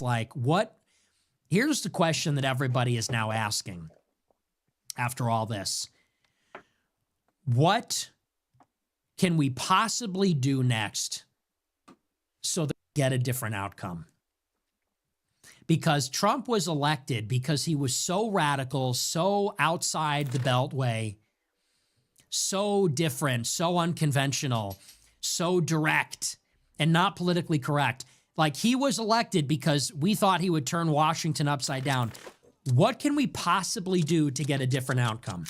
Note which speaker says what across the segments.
Speaker 1: like, what? Here's the question that everybody is now asking after all this. What can we possibly do next so that we get a different outcome? Because Trump was elected because he was so radical, so outside the Beltway, so different, so unconventional, so direct, and not politically correct. Like, he was elected because we thought he would turn Washington upside down. What can we possibly do to get a different outcome?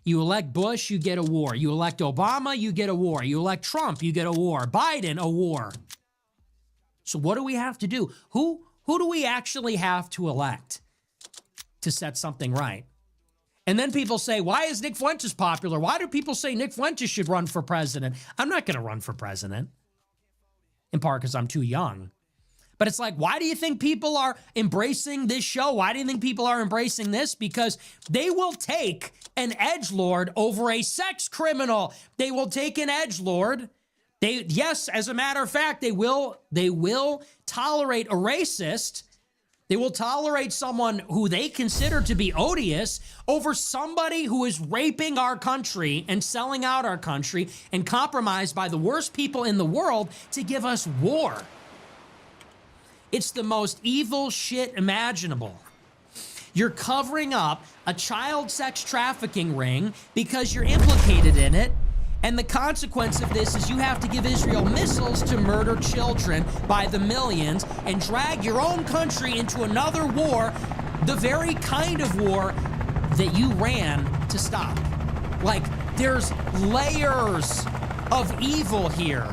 Speaker 1: You elect Bush, you get a war. You elect Obama, you get a war. You elect Trump, you get a war. Biden, a war. So what do we have to do? Who do we actually have to elect to set something right? And then people say, why is Nick Fuentes popular? Why do people say Nick Fuentes should run for president? I'm not going to run for president, in part because I'm too young. But it's like, why do you think people are embracing this show? Why do you think people are embracing this? Because they will take an edgelord over a sex criminal. They will take an edgelord. Yes, as a matter of fact, they will tolerate a racist. They will tolerate someone who they consider to be odious over somebody who is raping our country and selling out our country and compromised by the worst people in the world to give us war. It's the most evil shit imaginable. You're covering up a child sex trafficking ring because you're implicated in it. And the consequence of this is you have to give Israel missiles to murder children by the millions and drag your own country into another war, the very kind of war that you ran to stop. Like, there's layers of evil here.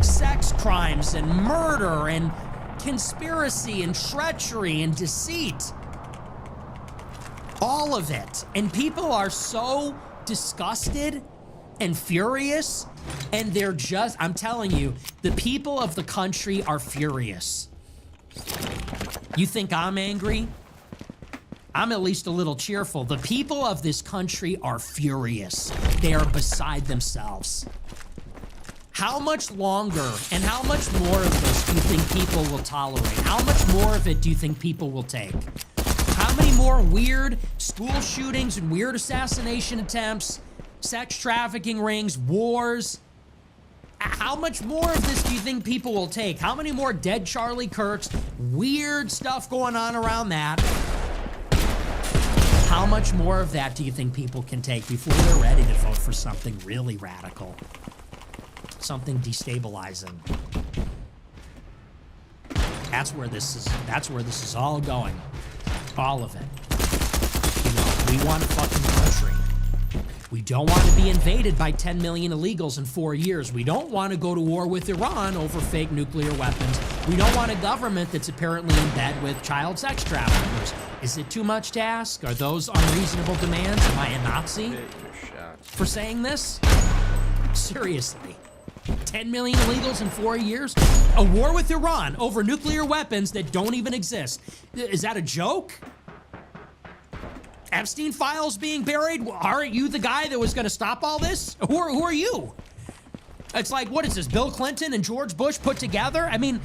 Speaker 1: Sex crimes and murder and conspiracy and treachery and deceit. All of it. And people are so disgusted and furious, and they're just, I'm telling you, the people of the country are furious. You think I'm angry? I'm at least a little cheerful. The people of this country are furious. They are beside themselves. How much longer and how much more of this do you think people will tolerate? How much more of it do you think people will take? How many more weird school shootings and weird assassination attempts, sex trafficking rings, wars? How much more of this do you think people will take? How many more dead Charlie Kirks, weird stuff going on around that? How much more of that do you think people can take before they're ready to vote for something really radical? Something destabilizing. That's where this is all going. All of it. You know, we want a fucking country. We don't want to be invaded by 10 million illegals in 4 years. We don't want to go to war with Iran over fake nuclear weapons. We don't want a government that's apparently in bed with child sex traffickers. Is it too much to ask? Are those unreasonable demands? Am I a Nazi for saying this? Seriously. 10 million illegals in 4 years? A war with Iran over nuclear weapons that don't even exist. Is that a joke? Epstein files being buried? Aren't you the guy that was going to stop all this? Who are you? It's like, what is this, Bill Clinton and George Bush put together? I mean,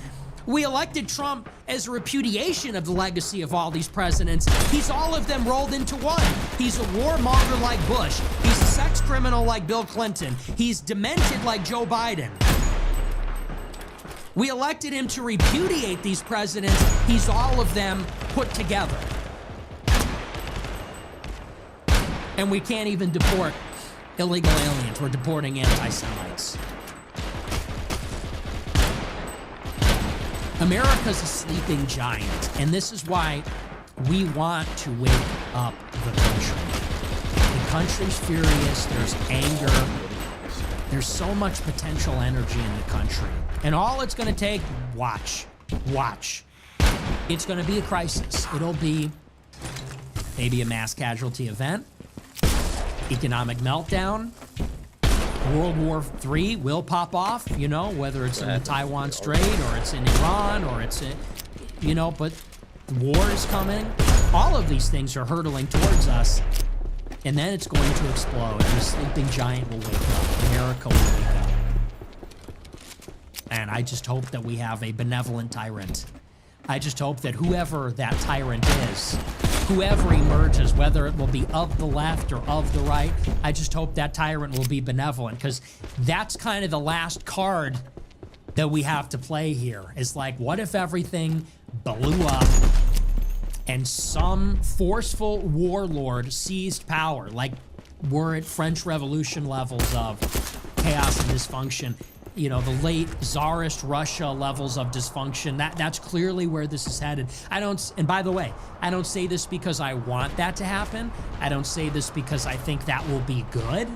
Speaker 1: we elected Trump as a repudiation of the legacy of all these presidents. He's all of them rolled into one. He's a warmonger like Bush. He's a sex criminal like Bill Clinton. He's demented like Joe Biden. We elected him to repudiate these presidents. He's all of them put together. And we can't even deport illegal aliens. We're deporting anti-Semites. America's a sleeping giant, and this is why we want to wake up the country. The country's furious. There's anger. There's so much potential energy in the country. And all it's going to take, watch. It's going to be a crisis. It'll be maybe a mass casualty event, economic meltdown, World War III will pop off, you know, whether it's in the Taiwan Strait or it's in Iran or it's in, you know, but war is coming. All of these things are hurtling towards us, and then it's going to explode, and the sleeping giant will wake up. America will wake up. And I just hope that we have a benevolent tyrant I just hope that whoever that tyrant is, whoever emerges, whether it will be of the left or of the right, I just hope that tyrant will be benevolent, because that's kind of the last card that we have to play here. Is like, what if everything blew up and some forceful warlord seized power, like we're at French Revolution levels of chaos and dysfunction, you know, the late Tsarist Russia levels of dysfunction. That's clearly where this is headed. And by the way, I don't say this because I want that to happen. I don't say this because I think that will be good.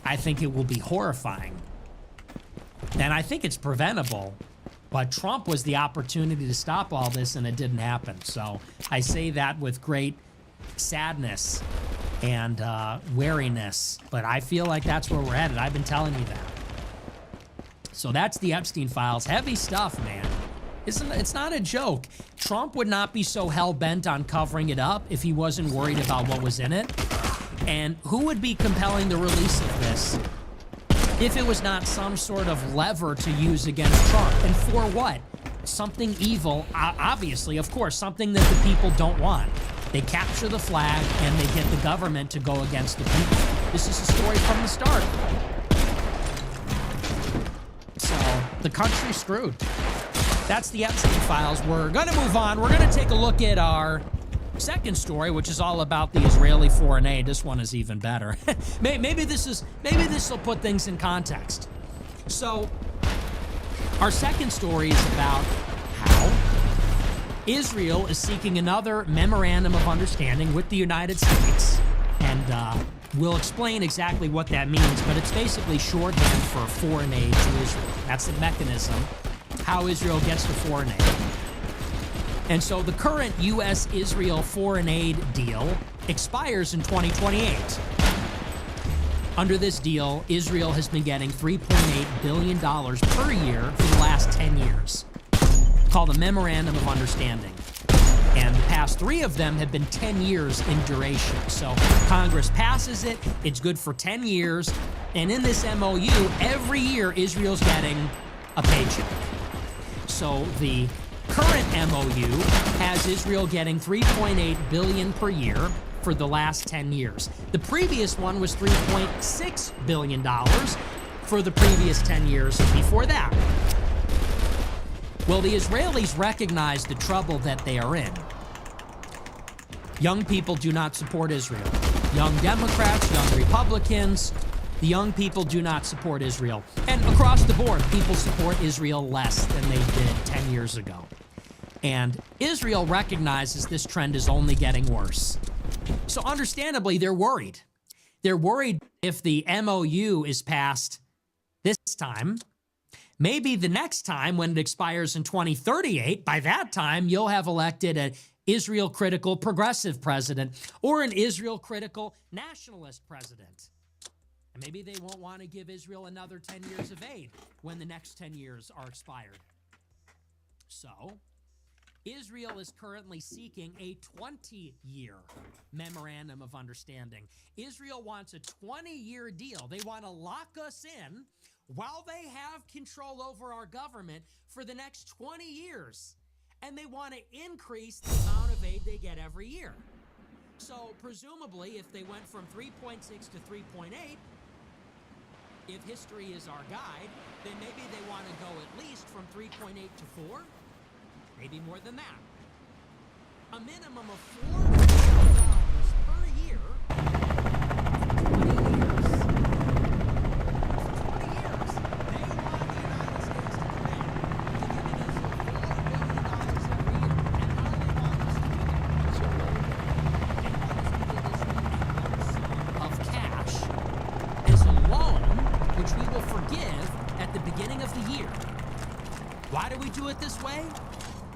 Speaker 1: I think it will be horrifying. And I think it's preventable. But Trump was the opportunity to stop all this, and it didn't happen. So I say that with great sadness and wariness. But I feel like that's where we're headed. I've been telling you that. So that's the Epstein files. Heavy stuff, man. It's not a joke. Trump would not be so hell-bent on covering it up if he wasn't worried about what was in it. And who would be compelling the release of this if it was not some sort of lever to use against Trump? And for what? Something evil, obviously, of course, something that the people don't want. They capture the flag and they get the government to go against the people. This is a story from the start. So the country's screwed. That's the Epstein files. We're gonna move on. We're gonna take a look at our second story, which is all about the Israeli foreign aid. This one is even better. maybe this will put things in context. So our second story is about how Israel is seeking another memorandum of understanding with the United States, and we'll explain exactly what that means, but it's basically shorthand for foreign aid to Israel. That's the mechanism, how Israel gets the foreign aid. And so the current U.S.-Israel foreign aid deal expires in 2028. Under this deal, Israel has been getting $3.8 billion per year for the last 10 years, called a Memorandum of Understanding. And the past 3 of them have been 10 years in duration. So Congress passes it, it's good for 10 years, and in this MOU, every year Israel's getting a paycheck. So the current MOU has Israel getting $3.8 billion per year for the last 10 years. The previous one was $3.6 billion for the previous 10 years before that. Well, the Israelis recognize the trouble that they are in. Young people do not support Israel. Young Democrats, young Republicans, the young people do not support Israel. And across the board, people support Israel less than they did 10 years ago. And Israel recognizes this trend is only getting worse. So understandably, they're worried. They're worried if the MOU is passed this time, maybe the next time when it expires in 2038, by that time, you'll have elected an Israel-critical progressive president or an Israel-critical nationalist president. And maybe they won't want to give Israel another 10 years of aid when the next 10 years are expired. So Israel is currently seeking a 20-year memorandum of understanding. Israel wants a 20-year deal. They want to lock us in while they have control over our government for the next 20 years. And they want to increase the amount of aid they get every year. So presumably, if they went from 3.6 to 3.8, if history is our guide, then maybe they want to go at least from 3.8 to 4. Maybe more than that. A minimum of $4 billion per year for 20 years. For 20 years, they want the United States to commit to giving Israel $4 billion every year. And how they want us to do it? They want us to give Israel a lump sum of cash as a loan, which we will forgive at the beginning of the year. Why do we do it this way?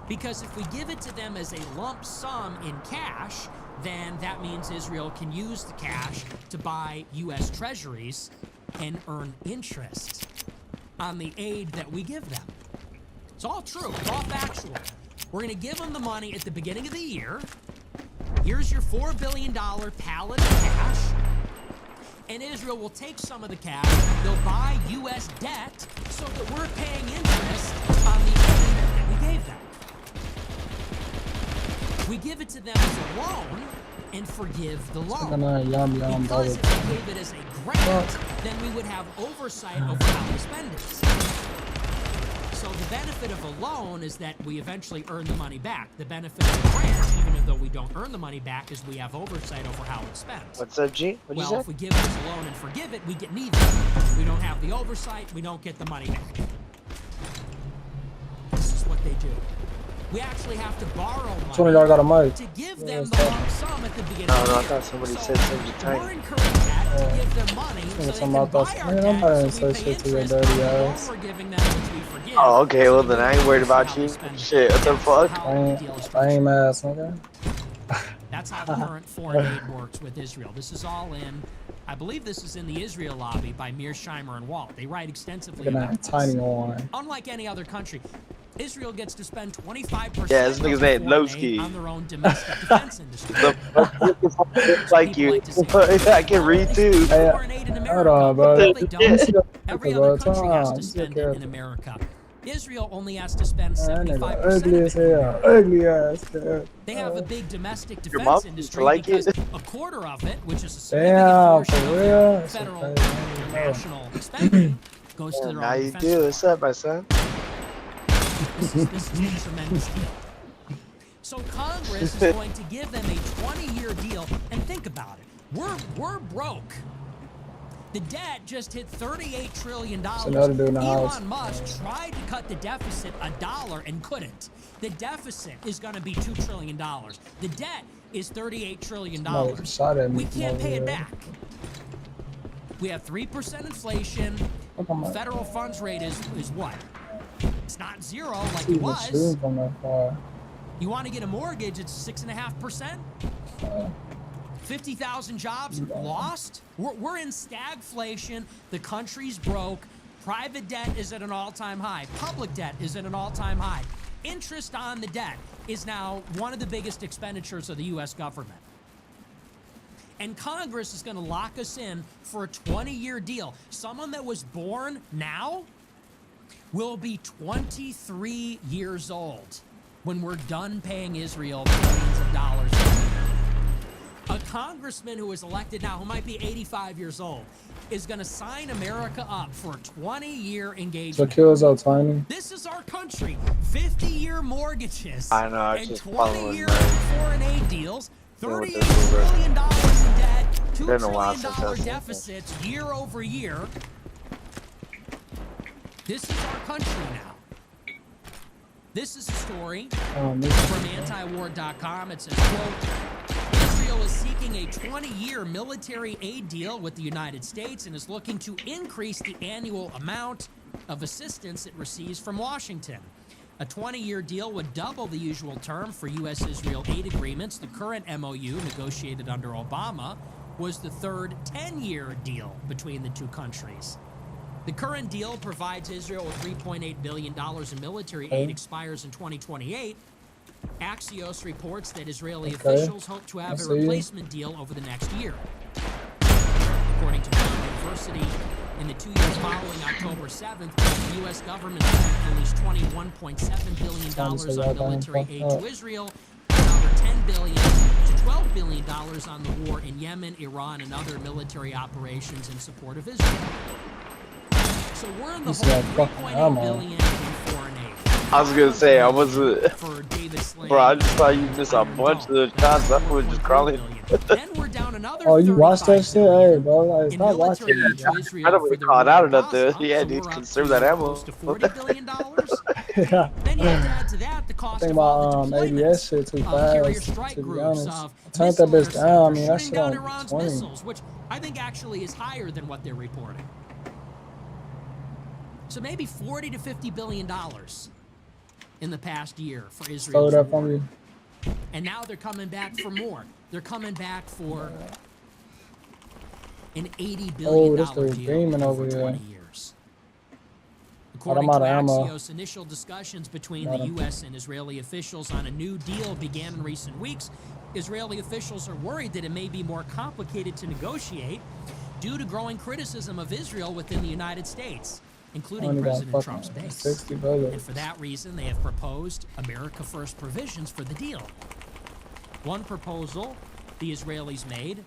Speaker 1: Because if we give it to them as a lump sum in cash, then that means Israel can use the cash to buy U.S. treasuries and earn interest on the aid that we give them. It's all true. It's all factual. We're going to give them the money at the beginning of the year. Here's your $4 billion pallet of cash. And Israel will take some of the cash. They'll buy U.S. debt so that we're paying interest on the aid that we gave them. We give it to them as a loan and forgive the loan. Because if we gave it as a grant, then we would have oversight over how we spend it. So the benefit of a loan is that we eventually earn the money back. The benefit of a grant, even though we don't earn the money back, is we have oversight over how it's spent.
Speaker 2: What's up, G? What'd you say?
Speaker 1: Well, if we give it as a loan and forgive it, we get neither. We don't have the oversight, we don't get the money back. This is what they do. We actually have to borrow money to give them the lump sum at the beginning of the year.
Speaker 2: I thought somebody said something tiny.
Speaker 1: We're encouraged to give them money so they can buy our debt, so we pay interest on the loan we're giving them, which we forgive.
Speaker 2: Oh, okay, well then I ain't worried about you. Shit, what the fuck?
Speaker 3: I ain't mad, okay?
Speaker 1: That's how the current foreign aid works with Israel. This is all in, I believe this is in the Israel lobby by Mearsheimer and Walt. They write extensively about this.
Speaker 3: Tiny one.
Speaker 1: Unlike any other country, Israel gets to spend 25%
Speaker 2: Yeah, this nigga's named Lowski.
Speaker 1: on their own domestic defense industry.
Speaker 2: Like you. I can read too.
Speaker 3: Hey, hold on, bro.
Speaker 1: They don't. Every other country has to spend it in America. Israel only has to spend 75%
Speaker 3: ugly as hell. Ugly ass.
Speaker 1: They have a big domestic defense industry because a quarter of it, which is a significant portion of federal and national spending, goes to their
Speaker 2: How
Speaker 1: own
Speaker 2: you
Speaker 1: defense.
Speaker 2: do? What's up, my son?
Speaker 1: This is a tremendous deal. So Congress is going to give them a 20-year deal, and think about it. We're broke. The debt just hit $38 trillion. Elon Musk tried to cut the deficit $1 and couldn't. The deficit is going to be $2 trillion. The debt is $38 trillion. We can't pay it back. We have 3% inflation. Federal funds rate is what? It's not zero like it was. You want to get a mortgage, it's 6.5%. 50,000 jobs lost. We're in stagflation. The country's broke. Private debt is at an all-time high. Public debt is at an all-time high. Interest on the debt is now one of the biggest expenditures of the U.S. government. And Congress is going to lock us in for a 20-year deal. Someone that was born now will be 23 years old when we're done paying Israel billions of dollars. A congressman who is elected now, who might be 85 years old, is going to sign America up for a 20-year engagement. This is our country. 50-year mortgages.
Speaker 2: I know, I
Speaker 1: and
Speaker 2: just
Speaker 1: 20-year foreign aid deals. $38 trillion in debt. $2 trillion deficits year over year. This is our country now. This is a story from antiwar.com. It says, quote, Israel is seeking a 20-year military aid deal with the United States and is looking to increase the annual amount of assistance it receives from Washington. A 20-year deal would double the usual term for U.S.-Israel aid agreements. The current MOU, negotiated under Obama, was the third 10-year deal between the two countries. The current deal provides Israel with $3.8 billion in military aid, expires in 2028. Axios reports that Israeli officials hope to have a replacement deal over the next year. According to Brown University, in the 2 years following October 7th, the U.S. government spent at least $21.7 billion on military aid to Israel, another $10 billion to $12 billion on the war in Yemen, Iran, and other military operations in support of Israel. So we're in the whole $3.8 billion in foreign aid.
Speaker 2: I was gonna say, I was
Speaker 1: for David Sling,
Speaker 2: bro, I just saw you miss a bunch of the shots. I was just crawling.
Speaker 1: Then we're down another
Speaker 3: you watched that shit? Hey, bro, like, stop watching
Speaker 1: it.
Speaker 2: I don't really call it out enough there. Yeah, dude, conserve that ammo.
Speaker 1: To $40 billion.
Speaker 3: Yeah.
Speaker 1: Then you have to add to that the cost
Speaker 3: Think
Speaker 1: of all
Speaker 3: about
Speaker 1: the
Speaker 3: ABS shit too
Speaker 1: carrier
Speaker 3: fast.
Speaker 1: strike
Speaker 3: To be
Speaker 1: groups,
Speaker 3: honest,
Speaker 1: of
Speaker 3: turn that bitch down. I mean, that
Speaker 1: shooting
Speaker 3: shit
Speaker 1: down
Speaker 3: on
Speaker 1: Iran's
Speaker 3: 20.
Speaker 1: missiles, which I think actually is higher than what they're reporting. So maybe $40 to $50 billion in the past year for Israel.
Speaker 3: Stole that from you.
Speaker 1: And now they're coming back for more. They're coming back for an $80 billion deal over 20 years. According to Axios, initial discussions between the U.S. and Israeli officials on a new deal began in recent weeks. Israeli officials are worried that it may be more complicated to negotiate due to growing criticism of Israel within the United States, including President Trump's base. And for that reason, they have proposed America First provisions for the deal. One proposal the Israelis made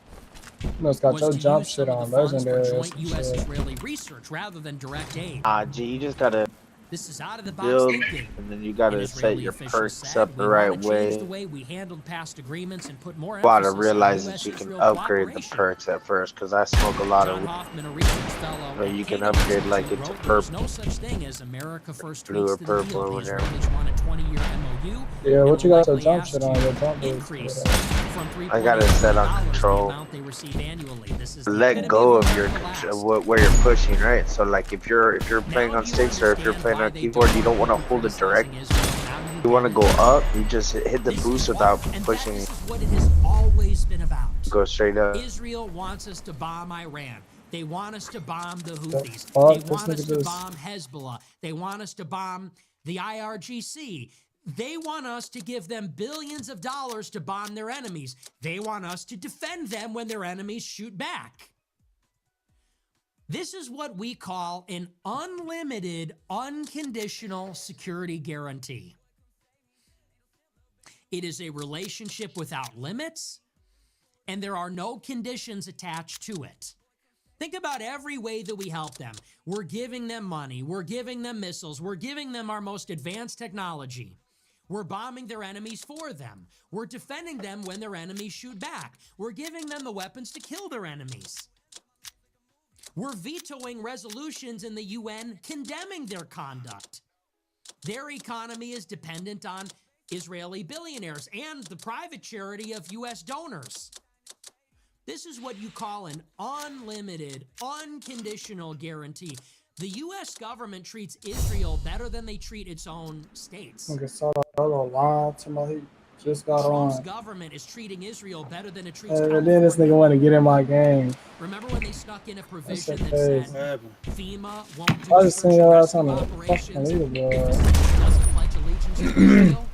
Speaker 3: You must got
Speaker 1: was
Speaker 3: your
Speaker 1: to
Speaker 3: jump
Speaker 1: use
Speaker 3: shit
Speaker 1: some of
Speaker 3: on
Speaker 1: the funds for
Speaker 3: legendary or
Speaker 1: joint
Speaker 3: some shit.
Speaker 1: U.S.-Israeli research rather than direct aid.
Speaker 2: G, you just gotta
Speaker 1: This is out-of-the-box
Speaker 2: build,
Speaker 1: thinking.
Speaker 2: and then you
Speaker 1: An
Speaker 2: gotta set
Speaker 1: Israeli
Speaker 2: your
Speaker 1: official
Speaker 2: perks
Speaker 1: said,
Speaker 2: up the
Speaker 1: we
Speaker 2: right
Speaker 1: want to change the
Speaker 2: way.
Speaker 1: way we handled past agreements and put more
Speaker 2: You gotta
Speaker 1: emphasis on
Speaker 2: realize that you can
Speaker 1: U.S.-Israel
Speaker 2: upgrade the
Speaker 1: cooperation.
Speaker 2: perks at first, because I smoke a lot
Speaker 1: John
Speaker 2: of
Speaker 1: Hoffman, a research fellow
Speaker 2: but
Speaker 1: at
Speaker 2: you can
Speaker 1: Kagan
Speaker 2: upgrade like
Speaker 1: Institute,
Speaker 2: into
Speaker 1: wrote there's
Speaker 2: purple,
Speaker 1: no such thing as America first
Speaker 2: blue,
Speaker 1: tweaks
Speaker 2: or
Speaker 1: to the deal.
Speaker 2: purple, or
Speaker 1: The
Speaker 2: whatever.
Speaker 1: Israelis want a 20-year MOU
Speaker 3: Yeah,
Speaker 1: and
Speaker 3: what you
Speaker 1: will
Speaker 3: got your
Speaker 1: likely
Speaker 3: jump
Speaker 1: ask
Speaker 3: shit on?
Speaker 1: to
Speaker 3: Your jump boost or
Speaker 1: increase
Speaker 3: whatever.
Speaker 1: from
Speaker 2: I got it
Speaker 1: $3.8
Speaker 2: set on
Speaker 1: billion to the
Speaker 2: control.
Speaker 1: amount they receive annually. This is the
Speaker 2: Let
Speaker 1: epitome
Speaker 2: go
Speaker 1: of
Speaker 2: of your
Speaker 1: America last.
Speaker 2: where you're pushing, right? So like if you're playing
Speaker 1: Now
Speaker 2: on
Speaker 1: you
Speaker 2: sticks or if you're
Speaker 1: understand
Speaker 2: playing
Speaker 1: why
Speaker 2: on
Speaker 1: they
Speaker 2: keyboard,
Speaker 1: don't
Speaker 2: you don't
Speaker 1: want
Speaker 2: want to
Speaker 1: people
Speaker 2: hold it direct.
Speaker 1: criticizing Israel. Now
Speaker 2: You want to
Speaker 1: get
Speaker 2: go
Speaker 1: it.
Speaker 2: up, you just hit the
Speaker 1: This
Speaker 2: boost
Speaker 1: is
Speaker 2: without
Speaker 1: what, and
Speaker 2: pushing.
Speaker 1: this is what it has always been about.
Speaker 2: Go straight up.
Speaker 1: Israel wants us to bomb Iran. They want us to bomb the
Speaker 3: The
Speaker 1: Houthis.
Speaker 3: fuck?
Speaker 1: They
Speaker 3: This
Speaker 1: want us
Speaker 3: nigga
Speaker 1: to
Speaker 3: just
Speaker 1: bomb Hezbollah. They want us to bomb the IRGC. They want us to give them billions of dollars to bomb their enemies. They want us to defend them when their enemies shoot back. This is what we call an unlimited, unconditional security guarantee. It is a relationship without limits, and there are no conditions attached to it. Think about every way that we help them. We're giving them money. We're giving them missiles. We're giving them our most advanced technology. We're bombing their enemies for them. We're defending them when their enemies shoot back. We're giving them the weapons to kill their enemies. We're vetoing resolutions in the UN condemning their conduct. Their economy is dependent on Israeli billionaires and the private charity of U.S. donors. This is what you call an unlimited, unconditional guarantee. The U.S. government treats Israel better than they treat its own states.
Speaker 3: nigga saw that little line to my he just got
Speaker 1: Trump's
Speaker 3: on.
Speaker 1: government is treating Israel better than it treats
Speaker 3: And
Speaker 1: California.
Speaker 3: then this nigga want to get in my game.
Speaker 1: Remember when they snuck in a provision that
Speaker 3: crazy.
Speaker 1: said FEMA won't do
Speaker 3: I just seen
Speaker 1: search and
Speaker 3: your ass
Speaker 1: rescue
Speaker 3: on the
Speaker 1: operations
Speaker 3: fucking
Speaker 1: if
Speaker 3: leaderboard.
Speaker 1: the state doesn't pledge allegiance to Israel?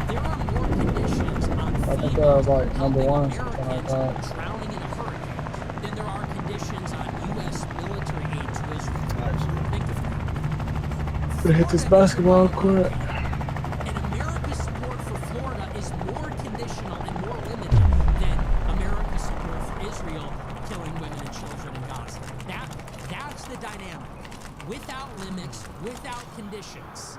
Speaker 1: There are more conditions on
Speaker 3: I think that
Speaker 1: FEMA
Speaker 3: was like number
Speaker 1: helping
Speaker 3: one, something like
Speaker 1: Americans
Speaker 3: that.
Speaker 1: drowning in a hurricane than there are conditions on U.S. military aid to Israel. Think of that.
Speaker 3: Gonna hit this
Speaker 1: Florida is
Speaker 3: basketball
Speaker 1: another
Speaker 3: court.
Speaker 1: hurricane. And America's support for Florida is more conditional and more limited than America's support for Israel killing women and children in Gaza. That's the dynamic. Without limits, without conditions.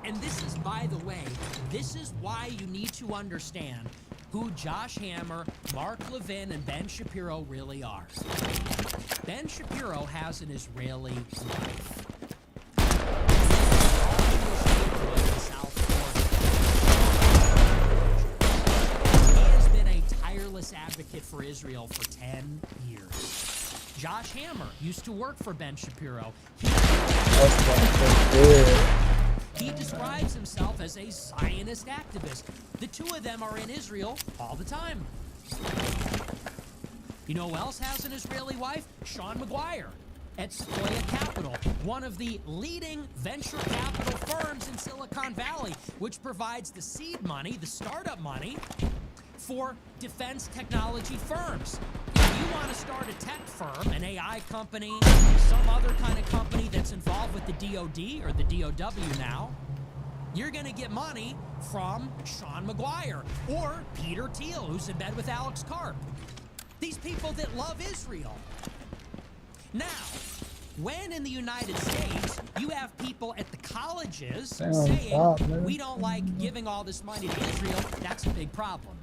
Speaker 1: And this is, by the way, this is why you need to understand who Josh Hammer, Mark Levin, and Ben Shapiro really are. Ben Shapiro has an Israeli wife. He has been a tireless advocate for Israel for 10 years. Josh Hammer used to work for Ben Shapiro. He describes himself as a Zionist activist. The two of them are in Israel all the time. You know who else has an Israeli wife? Sean McGuire at Sequoia Capital, one of the leading venture capital firms in Silicon Valley, which provides the seed money, the startup money, for defense technology firms. If you want to start a tech firm, an AI company, some other kind of company that's involved with the DoD or the DOW now, you're going to get money from Sean McGuire or Peter Thiel, who's in bed with Alex Karp. These people that love Israel. Now, when in the United States, you have people at the colleges saying, we don't like giving all this money to Israel, that's a big problem.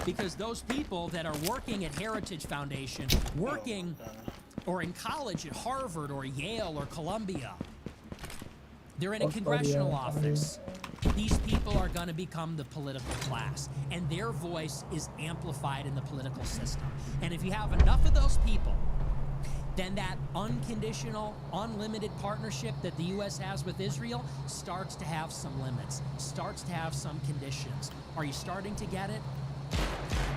Speaker 1: Because those people that are working at Heritage Foundation, working or in college at Harvard or Yale or Columbia, they're in a congressional office. These people are going to become the political class, and their voice is amplified in the political system. And if you have enough of those people, then that unconditional, unlimited partnership that the U.S. has with Israel starts to have some limits, starts to have some conditions. Are you starting to get it?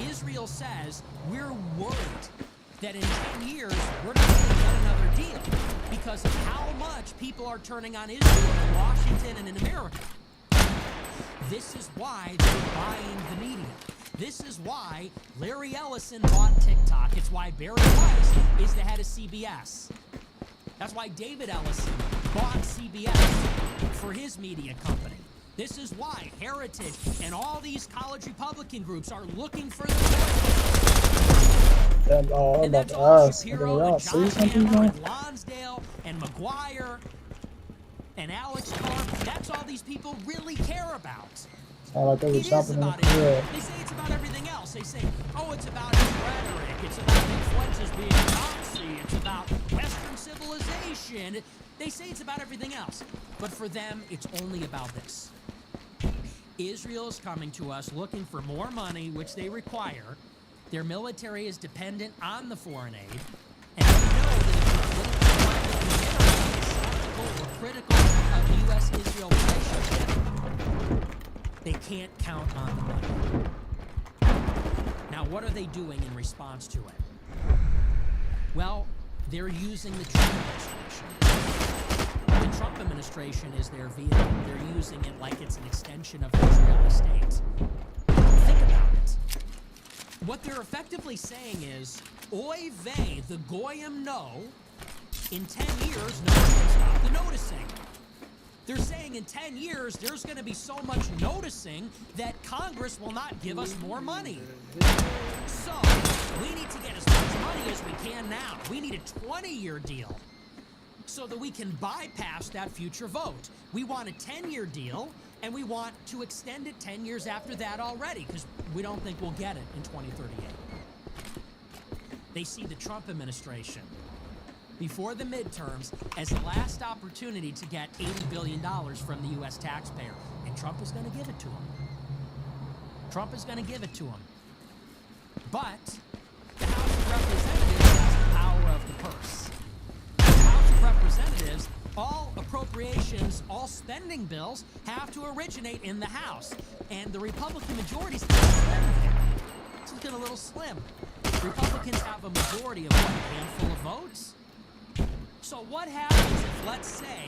Speaker 1: Israel says, we're worried that in 10 years, we're not going to get another deal because of how much people are turning on Israel in Washington and in America. This is why they're buying the media. This is why Larry Ellison bought TikTok. It's why Barry Weiss is the head of CBS. That's why David Ellison bought CBS for his media company. This is why Heritage and all these college Republican groups are looking for the voices.
Speaker 3: I'm
Speaker 1: And
Speaker 3: about
Speaker 1: that's
Speaker 3: to
Speaker 1: all
Speaker 3: ask.
Speaker 1: Shapiro
Speaker 3: Y'all
Speaker 1: and
Speaker 3: see
Speaker 1: John
Speaker 3: something,
Speaker 1: Hammer
Speaker 3: man?
Speaker 1: and Lonsdale and McGuire and Alex Carr. That's all these people really care about.
Speaker 3: Sound like they
Speaker 1: It
Speaker 3: were
Speaker 1: is
Speaker 3: shopping in the
Speaker 1: about it.
Speaker 3: crib.
Speaker 1: They say it's about everything else. They say, oh, it's about his rhetoric. It's about influences being Nazi. It's about Western civilization. They say it's about everything else. But for them, it's only about this. Israel is coming to us looking for more money, which they require. Their military is dependent on the foreign aid. And they know that if the political climate is skeptical or critical of the U.S.-Israel relationship, they can't count on the money. Now, what are they doing in response to it? Well, they're using the Trump administration. The Trump administration is their vehicle. They're using it like it's an extension of the Israeli state. Think about it. What they're effectively saying is, oy vey, the goyim know, in 10 years, no one can stop the noticing. They're saying in 10 years, there's going to be so much noticing that Congress will not give us more money. So, we need to get as much money as we can now. We need a 20-year deal so that we can bypass that future vote. We want a 10-year deal, and we want to extend it 10 years after that already, because we don't think we'll get it in 2038. They see the Trump administration before the midterms as the last opportunity to get $80 billion from the U.S. taxpayer. And Trump is going to give it to him. Trump is going to give it to him. But the House of Representatives has the power of the purse. The House of Representatives, all appropriations, all spending bills have to originate in the House. And the Republican majority is a little slim there. It's looking a little slim. Republicans have a majority of what, a handful of votes? So what happens if, let's say,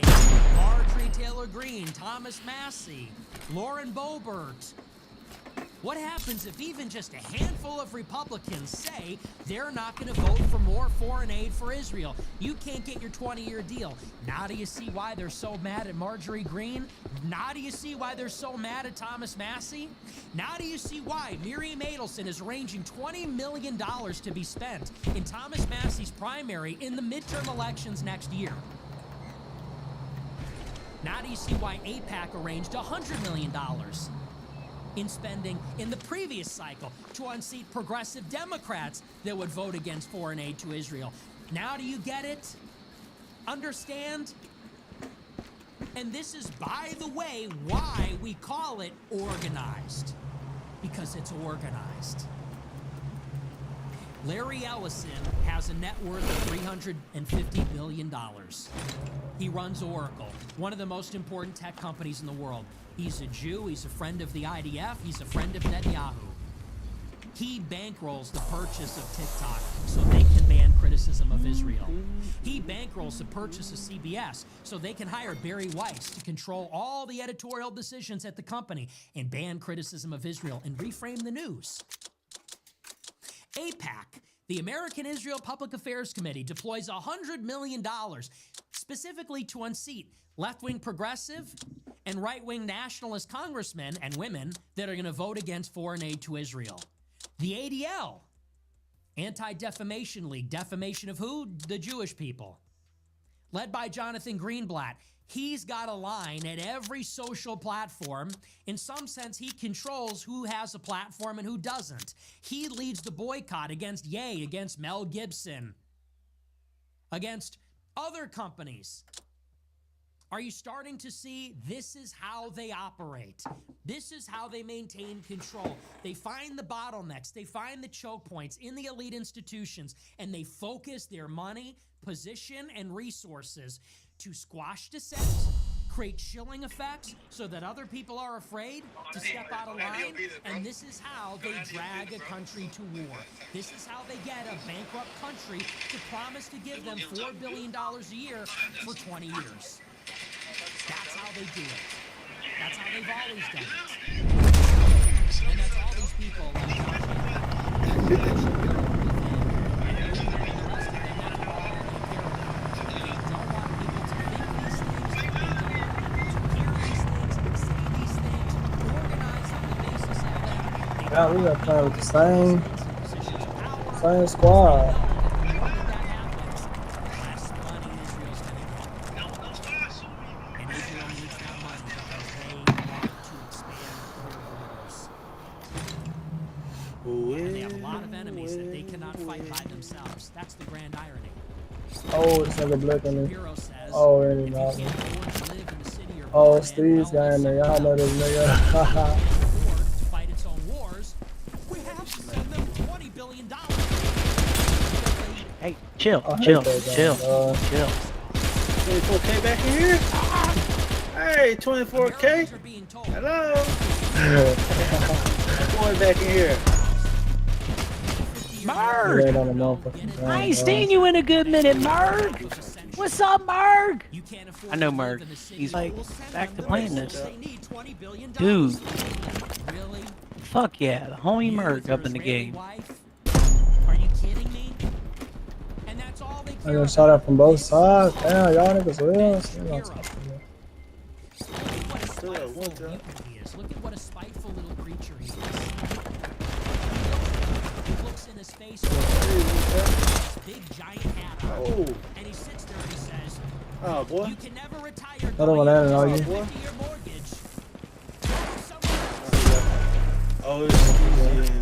Speaker 1: Marjorie Taylor Greene, Thomas Massey, Lauren Boebert, what happens if even just a handful of Republicans say they're not going to vote for more foreign aid for Israel? You can't get your 20-year deal. Now do you see why they're so mad at Marjorie Greene? Now do you see why they're so mad at Thomas Massey? Now do you see why Miriam Adelson is arranging $20 million to be spent in Thomas Massey's primary in the midterm elections next year? Now do you see why AIPAC arranged $100 million in spending in the previous cycle to unseat progressive Democrats that would vote against foreign aid to Israel? Now do you get it? Understand? And this is, by the way, why we call it organized. Because it's organized. Larry Ellison has a net worth of $350 billion. He runs Oracle, one of the most important tech companies in the world. He's a Jew, he's a friend of the IDF, he's a friend of Netanyahu. He bankrolls the purchase of TikTok so they can ban criticism of Israel. He bankrolls the purchase of CBS so they can hire Barry Weiss to control all the editorial decisions at the company and ban criticism of Israel and reframe the news. AIPAC, the American Israel Public Affairs Committee, deploys $100 million specifically to unseat left-wing progressive and right-wing nationalist congressmen and women that are going to vote against foreign aid to Israel. The ADL, Anti-Defamation League, defamation of who? The Jewish people. Led by Jonathan Greenblatt. He's got a line at every social platform. In some sense, he controls who has a platform and who doesn't. He leads the boycott against Ye, against Mel Gibson, against other companies. Are you starting to see this is how they operate? This is how they maintain control. They find the bottlenecks, they find the choke points in the elite institutions, and they focus their money, position, and resources to squash dissent, create chilling effects so that other people are afraid to step out of line, and this is how they drag a country to war. This is how they get a bankrupt country to promise to give them $4 billion a year for 20 years. That's how they do it. That's how they've always done it. And that's all these people
Speaker 3: Yeah, we got playing with the same squad.
Speaker 1: And they have a lot of enemies that they cannot fight by themselves. That's the grand irony.
Speaker 3: Oh, this nigga blicking me.
Speaker 1: Shapiro says,
Speaker 3: Oh,
Speaker 1: if
Speaker 3: any
Speaker 1: you
Speaker 3: knowledge.
Speaker 1: can't afford to live in the city you're
Speaker 3: Oh,
Speaker 1: born in,
Speaker 3: Steve's
Speaker 1: well,
Speaker 3: guy in there.
Speaker 1: live
Speaker 3: Y'all know this
Speaker 1: somewhere else.
Speaker 3: nigga.
Speaker 1: If you can't afford to fight its own wars, we have to send them $20 billion.
Speaker 4: Hey, chill,
Speaker 3: I hate
Speaker 4: chill,
Speaker 3: that guy,
Speaker 4: chill,
Speaker 3: dog.
Speaker 4: chill.
Speaker 5: 24K back in here? Hey, 24K?
Speaker 1: Americans are being told
Speaker 5: Hello? Boy back in here.
Speaker 4: Merg!
Speaker 3: Laid on the motherfucking ground,
Speaker 4: I ain't
Speaker 3: dog.
Speaker 4: seen you in a good minute, Merg. What's up, Merg?
Speaker 1: you can't afford
Speaker 4: I know
Speaker 1: to live
Speaker 4: Merg.
Speaker 1: in the city.
Speaker 4: He's like
Speaker 1: We'll send
Speaker 4: back
Speaker 1: them
Speaker 4: to
Speaker 1: the
Speaker 4: playing
Speaker 1: resources
Speaker 4: this.
Speaker 1: they need, $20 billion.
Speaker 4: Dude.
Speaker 1: Really?
Speaker 4: Fuck yeah, the homie
Speaker 1: You
Speaker 4: Merg
Speaker 1: with your
Speaker 4: up in the
Speaker 1: Israeli
Speaker 4: game.
Speaker 1: wife? Are you kidding me? And that's all they
Speaker 3: I
Speaker 1: care
Speaker 3: got shot
Speaker 1: about.
Speaker 3: at from both sides. Damn, y'all niggas real.
Speaker 1: Shapiro.
Speaker 3: Still on top of me.
Speaker 1: Look at what a
Speaker 5: Still at
Speaker 1: spiteful
Speaker 5: one time.
Speaker 1: mutant he is. Look at what a spiteful little creature he is. He looks in his face with this big giant hat on,
Speaker 5: Oh,
Speaker 1: and he sits there and he says,
Speaker 5: oh boy.
Speaker 1: "You can never retire.
Speaker 3: I don't want that, are you?
Speaker 1: 50-year mortgage.
Speaker 5: Oh, it's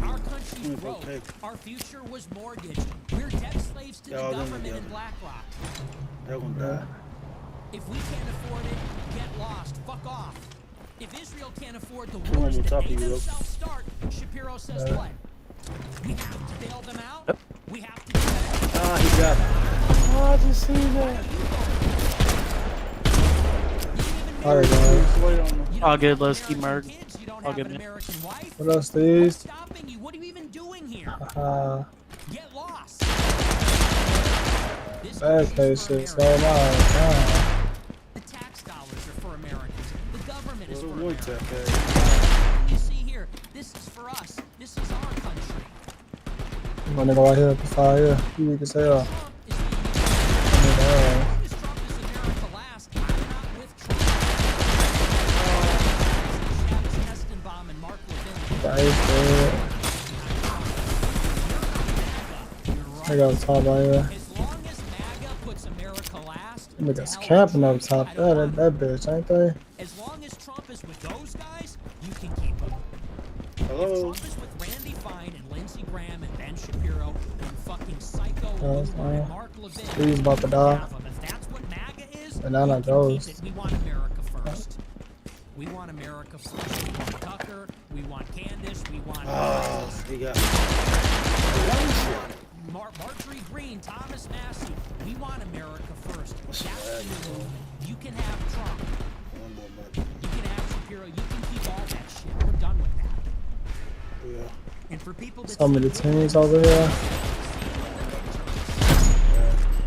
Speaker 1: Our country's broke.
Speaker 5: 24K.
Speaker 1: Our future was mortgaged. We're debt slaves to the
Speaker 5: Y'all done
Speaker 1: government
Speaker 5: together.
Speaker 1: and BlackRock.
Speaker 5: They're gonna die.
Speaker 1: If we can't afford it, get lost. Fuck off. If Israel can't afford the
Speaker 5: Come on,
Speaker 1: wars
Speaker 5: we'll
Speaker 1: that
Speaker 5: talk
Speaker 1: they
Speaker 5: to you, though.
Speaker 1: themselves start, Shapiro says what? We have to bail them out? We have to defend them?
Speaker 5: Ah, he got it. Oh, I just seen that.
Speaker 3: Alright, guys.
Speaker 5: Wait on them.
Speaker 1: You
Speaker 4: All
Speaker 1: don't
Speaker 4: good,
Speaker 1: have
Speaker 4: Lowski,
Speaker 1: American
Speaker 4: Merg.
Speaker 1: kids, you don't
Speaker 4: All
Speaker 1: have
Speaker 4: good,
Speaker 1: an
Speaker 4: man.
Speaker 1: American wife.
Speaker 3: What else,
Speaker 1: What's
Speaker 3: Steve?
Speaker 1: stopping you? What are you even doing here? Get lost. This
Speaker 3: Bad
Speaker 1: country's for
Speaker 3: case shit, so
Speaker 1: Americans.
Speaker 3: am
Speaker 1: The tax dollars are for Americans. The government is for
Speaker 5: What a one
Speaker 1: Americans.
Speaker 5: tap, hey.
Speaker 1: You see here, this is for us. This is our country.
Speaker 3: I? My nigga right here, beside here. You weak as hell.
Speaker 1: Trump is the
Speaker 3: Nigga,
Speaker 1: As long as Trump is America last, I'm not with Trump. Shabbos Kestenbaum and Mark Levin.
Speaker 3: That is dead. Nigga up top right here.
Speaker 1: As long as MAGA puts America last,
Speaker 3: Niggas
Speaker 1: to hell
Speaker 3: camping
Speaker 1: with
Speaker 3: up
Speaker 1: Trump.
Speaker 3: top
Speaker 1: I don't
Speaker 3: there.
Speaker 1: want
Speaker 3: That bitch, ain't they?
Speaker 1: As long as Trump is with those guys, you can keep him. If
Speaker 5: Hello.
Speaker 1: Trump is with Randy Fine and Lindsey Graham and Ben Shapiro and fucking Psycho
Speaker 3: That's
Speaker 1: Lula and
Speaker 3: fine.
Speaker 1: Mark Levin,
Speaker 3: Steve's about to die.
Speaker 1: have 'em. If that's what MAGA is,
Speaker 3: And now
Speaker 1: we
Speaker 3: that
Speaker 1: can
Speaker 3: goes.
Speaker 1: keep it. We want America first. We want America first. We want Tucker. We want Candace. We want
Speaker 5: Ah, he got it.
Speaker 1: Marjorie Greene, Thomas Massey. We want America first. That's the new movement. You can have Trump.
Speaker 5: One more month.
Speaker 1: You can have Shapiro. You can keep all that shit. We're done with that.
Speaker 5: Yeah.
Speaker 1: And for people that
Speaker 3: Some of the
Speaker 1: see
Speaker 3: teams over here.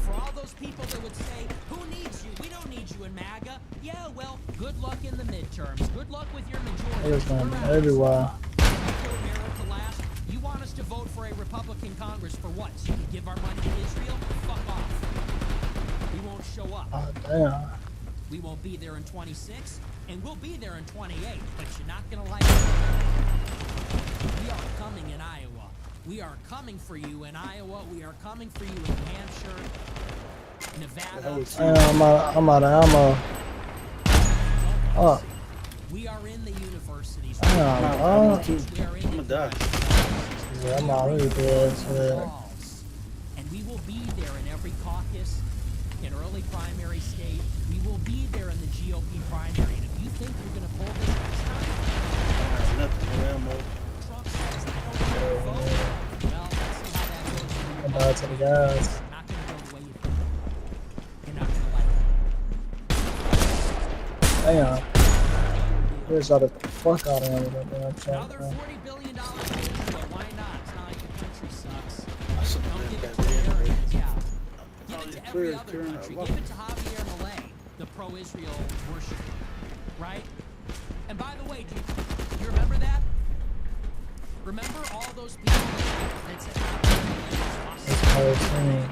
Speaker 1: for all those people that would say, who needs you? We don't need you in MAGA. Yeah, well, good luck in the midterms. Good luck with your majority.
Speaker 3: Niggas going
Speaker 1: We're out.
Speaker 3: everywhere.
Speaker 1: Put America last. You want us to vote for a Republican Congress for what? So you can give our money to Israel? Fuck off. We won't show up.
Speaker 3: Oh, damn.
Speaker 1: We won't be there in 26, and we'll be there in 28, but you're not going to like it. We are coming in Iowa. We are coming for you in Iowa. We are coming for you in New Hampshire, Nevada.
Speaker 3: Damn, I'm out of ammo. Oh,
Speaker 1: We are in the universities.
Speaker 3: damn, bro.
Speaker 1: We are in
Speaker 5: I'm gonna die.
Speaker 3: Yeah, I'm already dead. Shit.
Speaker 1: walls. And we will be there in every caucus, in early primary state. We will be there in the GOP primary. And if you think you're going to pull this next time,
Speaker 5: Nothing. No ammo.
Speaker 1: Trump says, I don't want to vote. Well, let's see how that goes for you.
Speaker 3: I'm back to the guys.
Speaker 1: Not going to go the way you think. You're not going to like it.
Speaker 3: Damn. They shot the fuck out of him with that damn
Speaker 1: Another
Speaker 3: shot.
Speaker 1: $40 billion to Israel. Why not? It's not like the country sucks.
Speaker 5: That's
Speaker 1: Don't
Speaker 5: something
Speaker 1: give it
Speaker 5: that
Speaker 1: to the
Speaker 5: damn
Speaker 1: Americans, yeah. Give
Speaker 5: Oh,
Speaker 1: it to
Speaker 5: it's
Speaker 1: every
Speaker 5: clear,
Speaker 1: other
Speaker 5: clear,
Speaker 1: country.
Speaker 5: I
Speaker 1: Give it to Javier Milei, the pro-Israel worshiper, right? And by the way, do you remember that? Remember all those people that said Javier Milei was
Speaker 3: Whole
Speaker 1: awesome?
Speaker 3: team.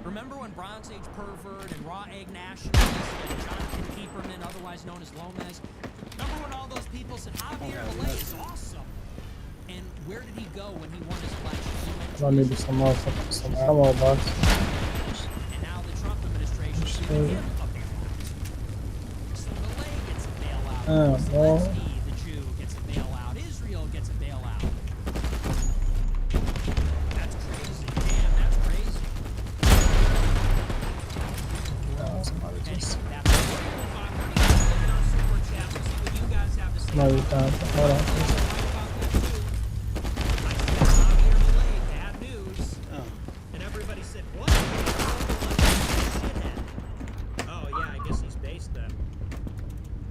Speaker 1: Remember when Bronze Age pervert and raw egg nationalist and Jonathan Keeperman, otherwise known as Lomez. Remember when all those people said, Javier Milei is awesome? And where did he go when he won his election?
Speaker 3: I need some more, some ammo box.
Speaker 1: And now the Trump administration is giving him a bailout. So Milei gets a bailout. Zelensky, the Jew, gets a bailout. Israel gets a bailout. That's crazy. Damn, that's crazy.
Speaker 3: Somebody just.
Speaker 1: Anyway, that's it. We're gonna move on. We're gonna look at our super chat and see what you guys have to say.
Speaker 3: Somebody found. Hold on.
Speaker 1: Bad news.
Speaker 5: Oh.
Speaker 1: And everybody said, what? Oh, yeah, I guess he's based then.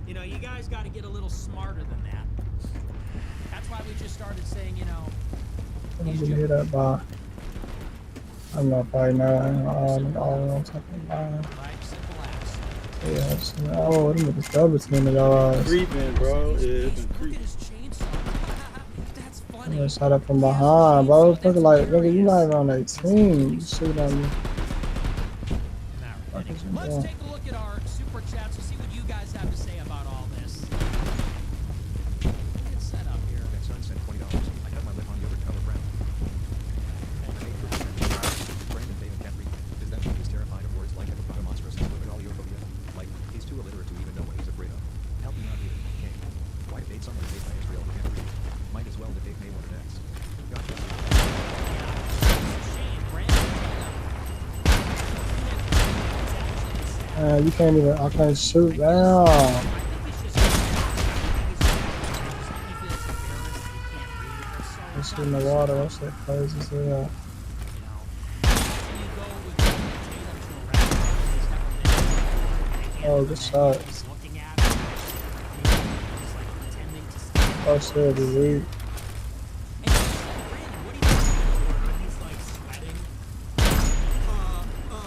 Speaker 1: You know, you guys got to get a little smarter than that. That's why we just started saying, you know,
Speaker 3: I'm gonna hit that bar. I'm not buying that. All talking about.
Speaker 1: like simple acts.
Speaker 3: Yes. Oh, what am I double teaming y'all?
Speaker 5: Creeping, bro. Yeah, it's been
Speaker 1: Look at
Speaker 5: creeping.
Speaker 1: his chainsaw. That's
Speaker 3: I'm
Speaker 1: funny.
Speaker 3: gonna shot up from behind, bro. Look like, look, you not even on that team. You shoot at me.
Speaker 1: Let's take a look at our super chats to see what you guys have to say about all this. Get set up here.
Speaker 6: Next son sent $20. I have my lip on the overcover brown. Brandon Tatum can't read. Is that why he's terrified of words like hippopotamonstrous and lipidoliophobia? Like, he's too illiterate to even know what he's afraid of. Help me out here, King. Why debate someone paid by Israel who can't read? Might as well debate May 1 next. Gotcha.
Speaker 1: Shane, Brandon.
Speaker 3: You can't even. I can't shoot down. It's in the water. That shit crazy as hell. Oh, good shot. Oh shit, the weed.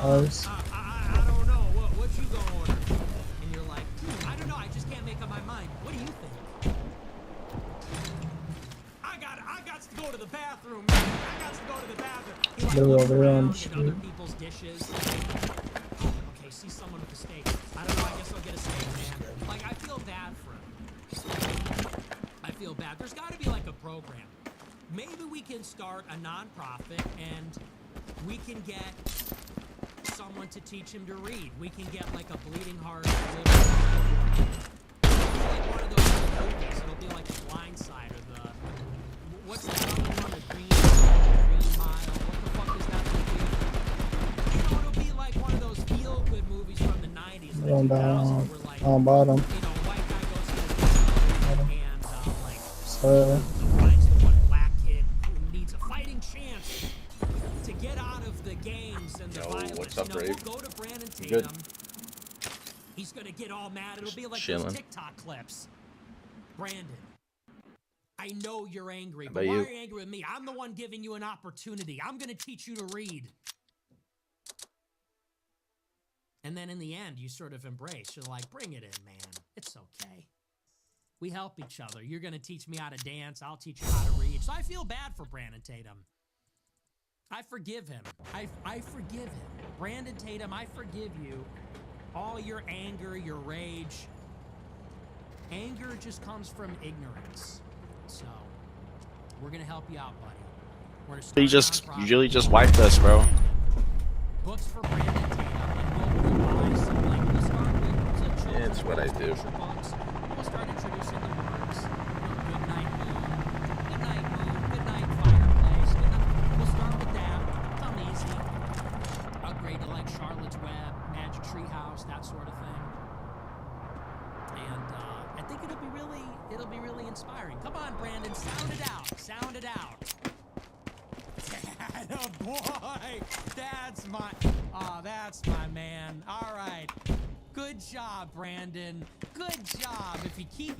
Speaker 3: Nice.
Speaker 1: I don't know. What you gonna order? And you're like, I don't know. I just can't make up my mind. What do you think? I got to go to the bathroom. Man. I got to go to the bathroom. He like
Speaker 3: Little
Speaker 1: looks
Speaker 3: over there on
Speaker 1: around
Speaker 3: the
Speaker 1: at
Speaker 3: street.
Speaker 1: other people's dishes. Okay, see someone with a steak. I don't know. I guess I'll get a steak, man. Like, I feel bad for him. I feel bad. There's got to be like a program. Maybe we can start a nonprofit and we can get someone to teach him to read. We can get like a bleeding heart. Like one of those movies. It'll be like The Blind Side or the what's that other one? The Green Mile. What the fuck is that movie? You know, it'll be like one of those feel-good movies from the 90s. The 2000s where like,
Speaker 3: On bottom.
Speaker 1: you know, white guy goes to the and like
Speaker 3: So,
Speaker 1: finds the one black kid who needs a fighting chance to get out of the games and the violence.
Speaker 7: what's up,
Speaker 1: you know,
Speaker 7: Ray?
Speaker 1: we'll go to Brandon Tatum.
Speaker 7: Good.
Speaker 1: He's gonna get all mad. It'll be like
Speaker 7: Chilling.
Speaker 1: those TikTok clips. Brandon, I know you're angry,
Speaker 7: How
Speaker 1: but
Speaker 7: about
Speaker 1: why
Speaker 7: you?
Speaker 1: are you angry with me? I'm the one giving you an opportunity. I'm gonna teach you to read. And then in the end, you sort of embrace. You're like, bring it in, man. It's okay. We help each other. You're going to teach me how to dance. I'll teach you how to read. So I feel bad for Brandon Tatum. I forgive him. I forgive him. Brandon Tatum, I forgive you. All your anger, your rage. Anger just comes from ignorance. So we're going to help you out, buddy. We're gonna
Speaker 2: You
Speaker 1: start
Speaker 2: just
Speaker 1: a nonprofit.
Speaker 2: usually just wiped us, bro.
Speaker 1: Books for Brandon Tatum, and we'll buy some, like, we'll start with the children's
Speaker 7: Yeah, it's what I do.
Speaker 1: picture books. We'll start introducing the words. Good night, moon, good night, fireplace, good night. We'll start with that. Something easy. Upgrade to like Charlotte's Web, Magic Treehouse, that sort of thing. And I think it'll be really inspiring. Come on, Brandon, sound it out. Sound it out. Oh boy, that's my man. All right, good job, Brandon. Good job. If you keep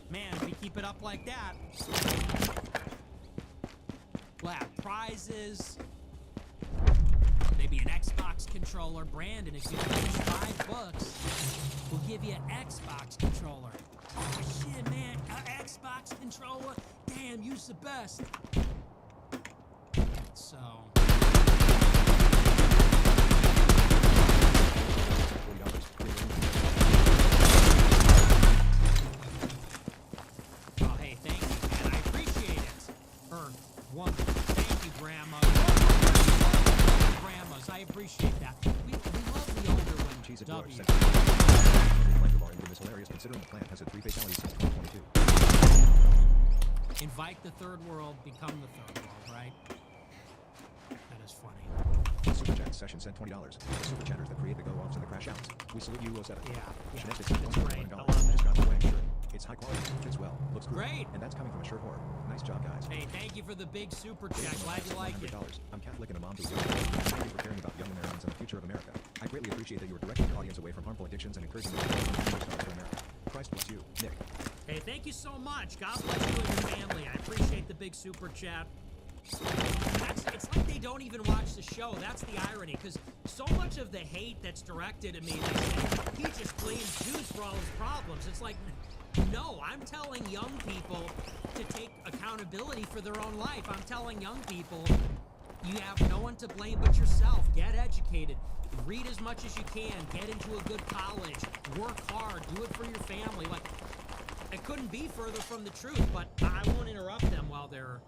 Speaker 1: it up like that, we'll have prizes. Maybe an Xbox controller. Brandon, if you finish 5 books, we'll give you an Xbox controller. Oh shit, man, an Xbox controller. Damn, you's the best. So.
Speaker 6: America has had 3 fatalities since 2022.
Speaker 1: Invite the third world, become the third world, right? That is funny.
Speaker 6: Super Chat session sent $20. The super chatters that create the go-offs and the crash outs. We salute you, 07.
Speaker 1: Yeah,
Speaker 6: Shenanigans
Speaker 1: it's
Speaker 6: sent
Speaker 1: great. I
Speaker 6: $1.
Speaker 1: love it.
Speaker 6: Just got the wedding shirt. It's high quality, fits well, looks cool.
Speaker 1: Great.
Speaker 6: And that's coming from a shirt whore. Nice job, guys.
Speaker 1: Hey, thank you for the big super chat. Glad you like it.
Speaker 6: $100. I'm Catholic and a mom to a young girl. Thank you for caring about young Americans and the future of America. I greatly appreciate that you are directing your audience away from harmful addictions and encouraging them to for America. Christ bless you, Nick.
Speaker 1: Hey, thank you so much. God bless you and your family. I appreciate the big super chat. It's like they don't even watch the show. That's the irony, because so much of the hate that's directed at me, they say, he just blames Jews for all his problems. It's like, no, I'm telling young people to take accountability for their own life. I'm telling young people, you have no one to blame but yourself. Get educated. Read as much as you can. Get into a good college. Work hard. Do it for your family. Like, it couldn't be further from the truth, but I won't interrupt them while they're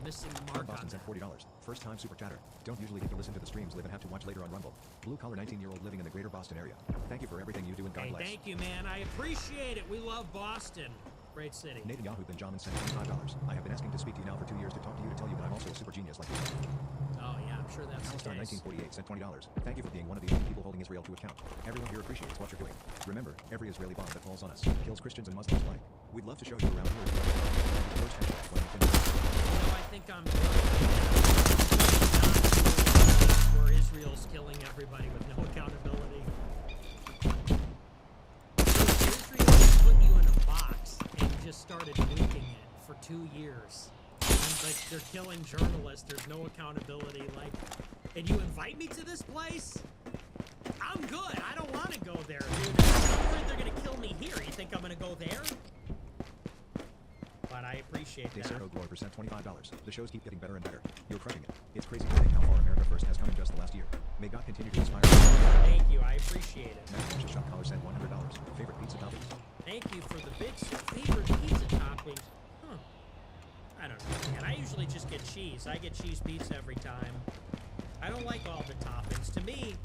Speaker 1: missing the mark on
Speaker 6: Boston
Speaker 1: that.
Speaker 6: sent $40. First time super chatter. Don't usually get to listen to the streams live and have to watch later on Rumble. Blue collar 19-year-old living in the greater Boston area. Thank you for everything you do and God
Speaker 1: Hey,
Speaker 6: bless.
Speaker 1: thank you, man. I appreciate it. We love Boston. Great city.
Speaker 6: Nathan Yahoo Benjamin sent $25. I have been asking to speak to you now for 2 years to talk to you to tell you that I'm also a super genius like yourself.
Speaker 1: Oh, yeah, I'm sure that's the
Speaker 6: Palestine
Speaker 1: case.
Speaker 6: 1948 sent $20. Thank you for being one of the only people holding Israel to account. Everyone here appreciates what you're doing. Remember, every Israeli bomb that falls on us kills Christians and Muslims alike. We'd love to show you around here. Post hashtag when you finish.
Speaker 1: I think I'm where Israel's killing everybody with no accountability. Israel put you in a box and just started nuking it for 2 years. And like they're killing journalists, there's no accountability. Like, and you invite me to this place? I'm good. I don't want to go there, dude. I'm worried they're gonna kill me here. You think I'm gonna go there? But I appreciate that.
Speaker 6: Desero Glory percent $25. The shows keep getting better and better. You're crushing it. It's crazy to think how far America First has come in just the last year. May God continue to inspire you.
Speaker 1: Thank you. I appreciate it.
Speaker 6: Matt Shop Collar sent $100. Favorite pizza toppings?
Speaker 1: Thank you for the big favorite pizza toppings. Huh. I don't know, man. I usually just get cheese. I get cheese pizza every time. I don't like all the toppings. To me,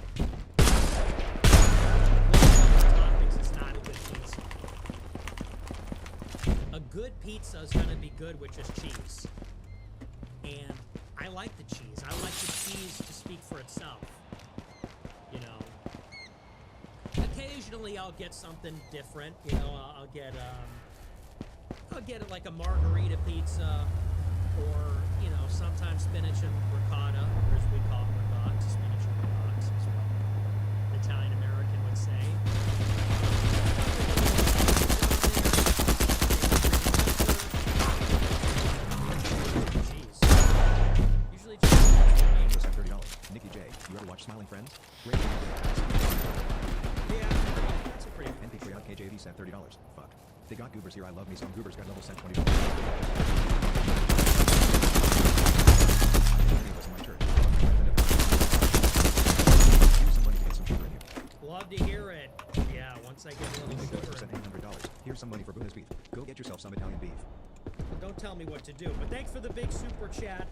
Speaker 1: toppings is not a good pizza. A good pizza is going to be good with just cheese. And I like the cheese. I like the cheese to speak for itself. You know. Occasionally I'll get something different. You know, I'll get it like a margarita pizza, or, you know, sometimes spinach and ricotta, or as we call it, ricotta, spinach and ricotta, is what the Italian American would say. Jeez. Usually just
Speaker 6: Angel sent $30. Nikki J, you ever watch Smiling Friends? Great.
Speaker 1: yeah, that's a pretty
Speaker 6: NP3 on KJV sent $30. Fuck. They got goobers here. I love me some goobers. Got level sent $20. Here's some money to get some sugar in you.
Speaker 1: love to hear it. Yeah, once I get a little sugar.
Speaker 6: Sent $800. Here's some money for Buddha's beef. Go get yourself some Italian beef.
Speaker 1: Don't tell me what to do. But thanks for the big super chat.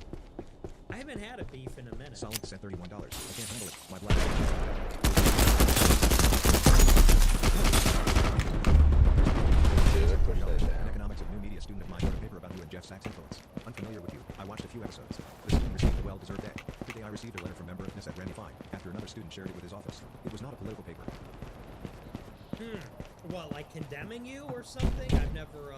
Speaker 1: I haven't had a beef in a minute.
Speaker 6: Solid sent $31. I can't handle it. My black. An economics of new media student of mine wrote a paper about you and Jeff Sachs' influence. Unfamiliar with you. I watched a few episodes. The student received a well-deserved A. Today I received a letter from member of NIS at Randy Fine after another student shared it with his office. It was not a political paper.
Speaker 1: What, like condemning you or something? I've never,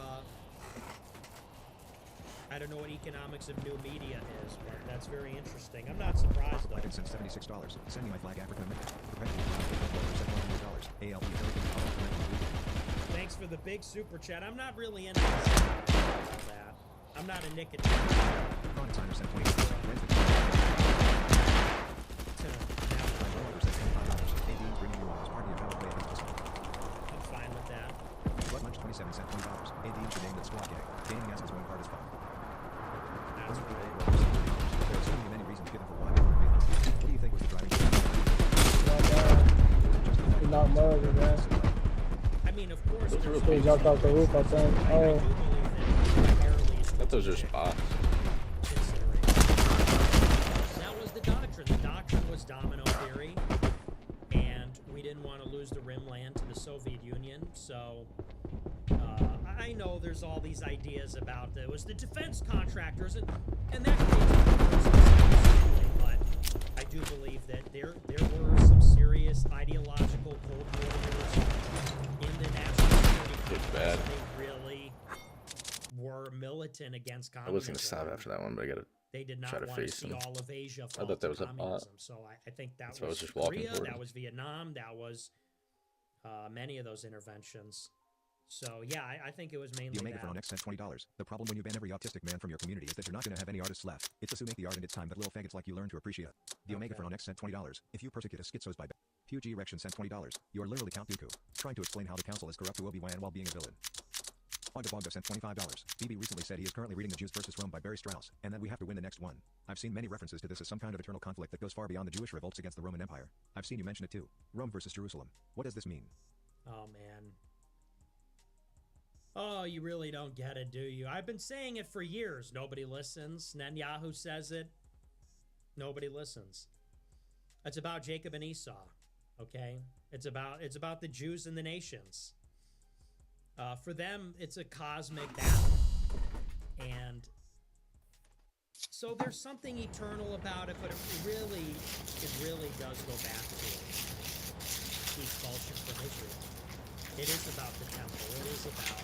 Speaker 1: I don't know what economics of new media is, but that's very interesting. I'm not surprised, though.
Speaker 6: I can send $76. Sending my flag African American. Perpetual $100. ALP
Speaker 1: Thanks for the big super chat. I'm not really into that. I'm not a nicotine.
Speaker 6: Ron Tyner sent $20. Bringing you on as party of power play against us.
Speaker 1: I'm fine with that.
Speaker 6: Blood Munch 27 sent $20. AD should name that squad gang. Gaming ass is going hard as fuck.
Speaker 1: That's
Speaker 6: There are so many reasons given for why we were in Vietnam. What do you think was the driving force?
Speaker 3: He's not murdered, man.
Speaker 1: I mean, of course, there's
Speaker 3: He jumped off the roof, I think.
Speaker 1: I
Speaker 3: Oh,
Speaker 1: do believe that
Speaker 7: That those are spots.
Speaker 1: That was the doctrine. The doctrine was domino theory, and we didn't want to lose the rim Rimland to the Soviet Union. So I know there's all these ideas about it was the defense contractors, and that creates but I do believe that there were some serious ideological Cold Warriors in the national security.
Speaker 2: It's bad.
Speaker 1: They really were militant against
Speaker 2: I was
Speaker 1: communism.
Speaker 2: gonna stop after that one, but I gotta.
Speaker 1: They did not
Speaker 2: try to
Speaker 1: want to
Speaker 2: face
Speaker 1: see
Speaker 2: them.
Speaker 1: all of Asia fall
Speaker 2: I thought that was
Speaker 1: to
Speaker 2: a bot.
Speaker 1: communism. So I think that
Speaker 2: That's why I was
Speaker 1: was
Speaker 2: just walking
Speaker 1: Korea,
Speaker 2: forward.
Speaker 1: that was Vietnam, that was many of those interventions. So yeah, I think it was mainly
Speaker 6: The Omega
Speaker 1: that.
Speaker 6: Phone X sent $20. The problem when you ban every autistic man from your community is that you're not going to have any artists left. It's us who make the art, and it's time that little faggots like you learn to appreciate it. The Omega Phone X sent $20. If you persecute a schizos by Huge Erection sent $20. You are literally Count Dooku, trying to explain how the council is corrupt to Obi-Wan while being a villain. Bogda Bogda sent $25. BB recently said he is currently reading The Jews vs. Rome by Barry Strauss, and that we have to win the next one. I've seen many references to this as some kind of eternal conflict that goes far beyond the Jewish revolts against the Roman Empire. I've seen you mention it too. Rome versus Jerusalem. What does this mean?
Speaker 1: Oh man. Oh, you really don't get it, do you? I've been saying it for years. Nobody listens. Netanyahu says it. Nobody listens. It's about Jacob and Esau. Okay? It's about the Jews and the nations. For them, it's a cosmic battle. And so there's something eternal about it, but it really does go back to expulsion from Israel. It is about the temple. It is about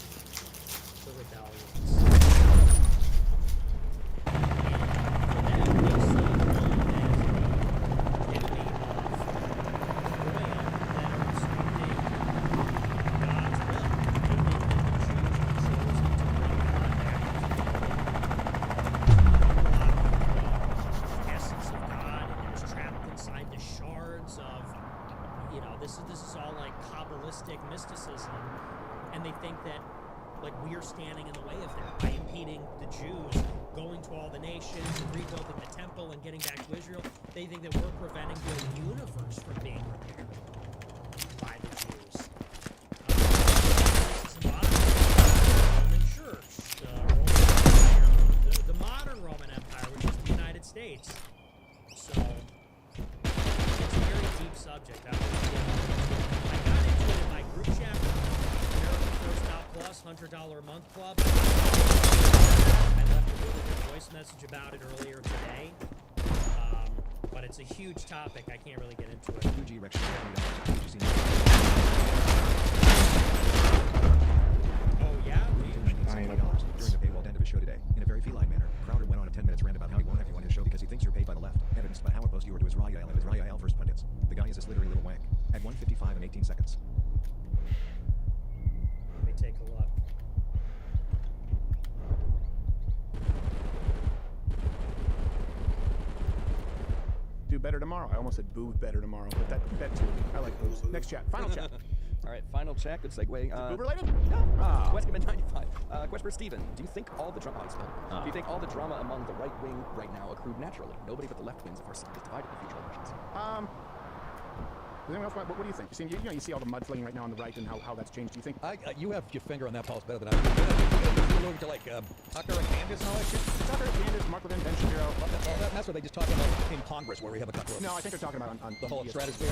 Speaker 1: the rebellions. This is all like Kabbalistic mysticism, and they think that like we are standing in the way of that by impeding the Jews going to all the nations and rebuilding the temple and getting back to Israel. They think that we're preventing the universe from being repaired by the Jews. This is modern Roman Church, the Roman Empire, the modern Roman Empire, which is the United States. So it's a very deep subject. I got into it in my group chat, American First Out Plus, $100 a month club. I left a really good voice message about it earlier today. But it's a huge topic. I can't really get into it.
Speaker 6: Huge Erection
Speaker 1: Oh, yeah?
Speaker 6: $20 during the paywalled end of his show today. In a very feline manner, Crowder went on a 10-minute rant about how he won't have you on his show because he thinks you're paid by the left, evidenced by how opposed you were to Israel and Israel first pundits. The guy is a slithering little wank. At 1:55 and 18 seconds.
Speaker 1: Let me take a look.
Speaker 7: Do better tomorrow. I almost said boo better tomorrow, but that too. I like boos. Next chat. Final chat.
Speaker 8: All right, final check. Good segue.
Speaker 7: Boo related?
Speaker 8: No. Question 95. Question for Steven. Do you think all the drama? Do you think all the drama among the right wing right now accrued naturally? Nobody but the left wings of our side is divided in future elections.
Speaker 7: Does anyone else, what do you think? You see all the mudslinging right now on the right and how that's changed. Do you think?
Speaker 9: You have your finger on that pulse better than I do. You're moving to like Tucker and Candace and all that shit.
Speaker 7: Tucker, Candace, Mark Levin, Ben Shapiro.
Speaker 9: That's what they just talk about in Congress, where we have a couple of.
Speaker 7: No, I think they're talking about on
Speaker 9: the whole
Speaker 7: ESPN.
Speaker 9: stratosphere.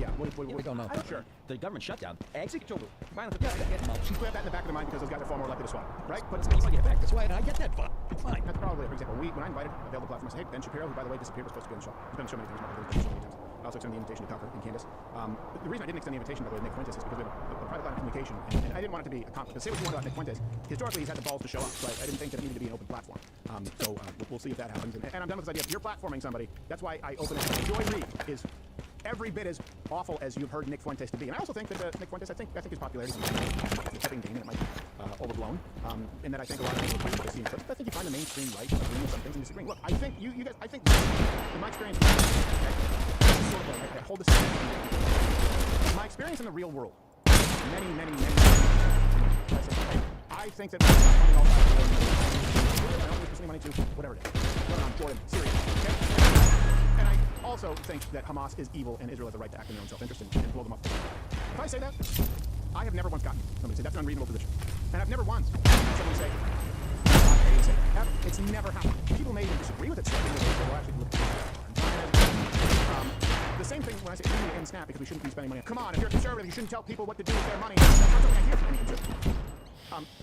Speaker 7: Yeah. What
Speaker 9: we don't know.
Speaker 7: I'm not sure.
Speaker 8: The government shutdown. She
Speaker 7: We have that in the back of the mind because those guys are far more likely to swap, right? But
Speaker 9: You want to get back. That's why I get that. Fine.
Speaker 7: that's probably, for example, when I invited available platforms, hey, Ben Shapiro, who by the way disappeared, was supposed to be on the show. He's been on the show many times. Mark Levin's been on the show many times. I also extended the invitation to Tucker and Candace. The reason I didn't extend the invitation, by the way, to Nick Fuentes is because we have a private line of communication, and I didn't want it to be a conflict. But say what you want about Nick Fuentes, historically he's had the balls to show up, so I didn't think that it needed to be an open platform. So we'll see if that happens. And I'm done with this idea. If you're platforming somebody, that's why I open it. Joy Reid is every bit as awful as you've heard Nick Fuentes to be. And I also think that Nick Fuentes, I think his popularity is tipping game, and it might be overblown. And that I think a lot of people agree with what they see. I think you find the mainstream right agreeing with some things and disagreeing. Look, I think you guys, in my experience, sort of I hold this. My experience in the real world, many. I think that we're not money all I don't need money to whatever it is. Jordan, Syria. Okay? And I also think that Hamas is evil and Israel has the right to act in their own self-interest and blow them up. If I say that, I have never once gotten somebody say that's an unreasonable position. And I've never once had somebody say, it's never happened. People may even disagree with it. So actually look at the same thing when I say we in Snap because we shouldn't be spending money. Come on, if you're a conservative, you shouldn't tell people what to do with their money. That's not something I hear from any conservative.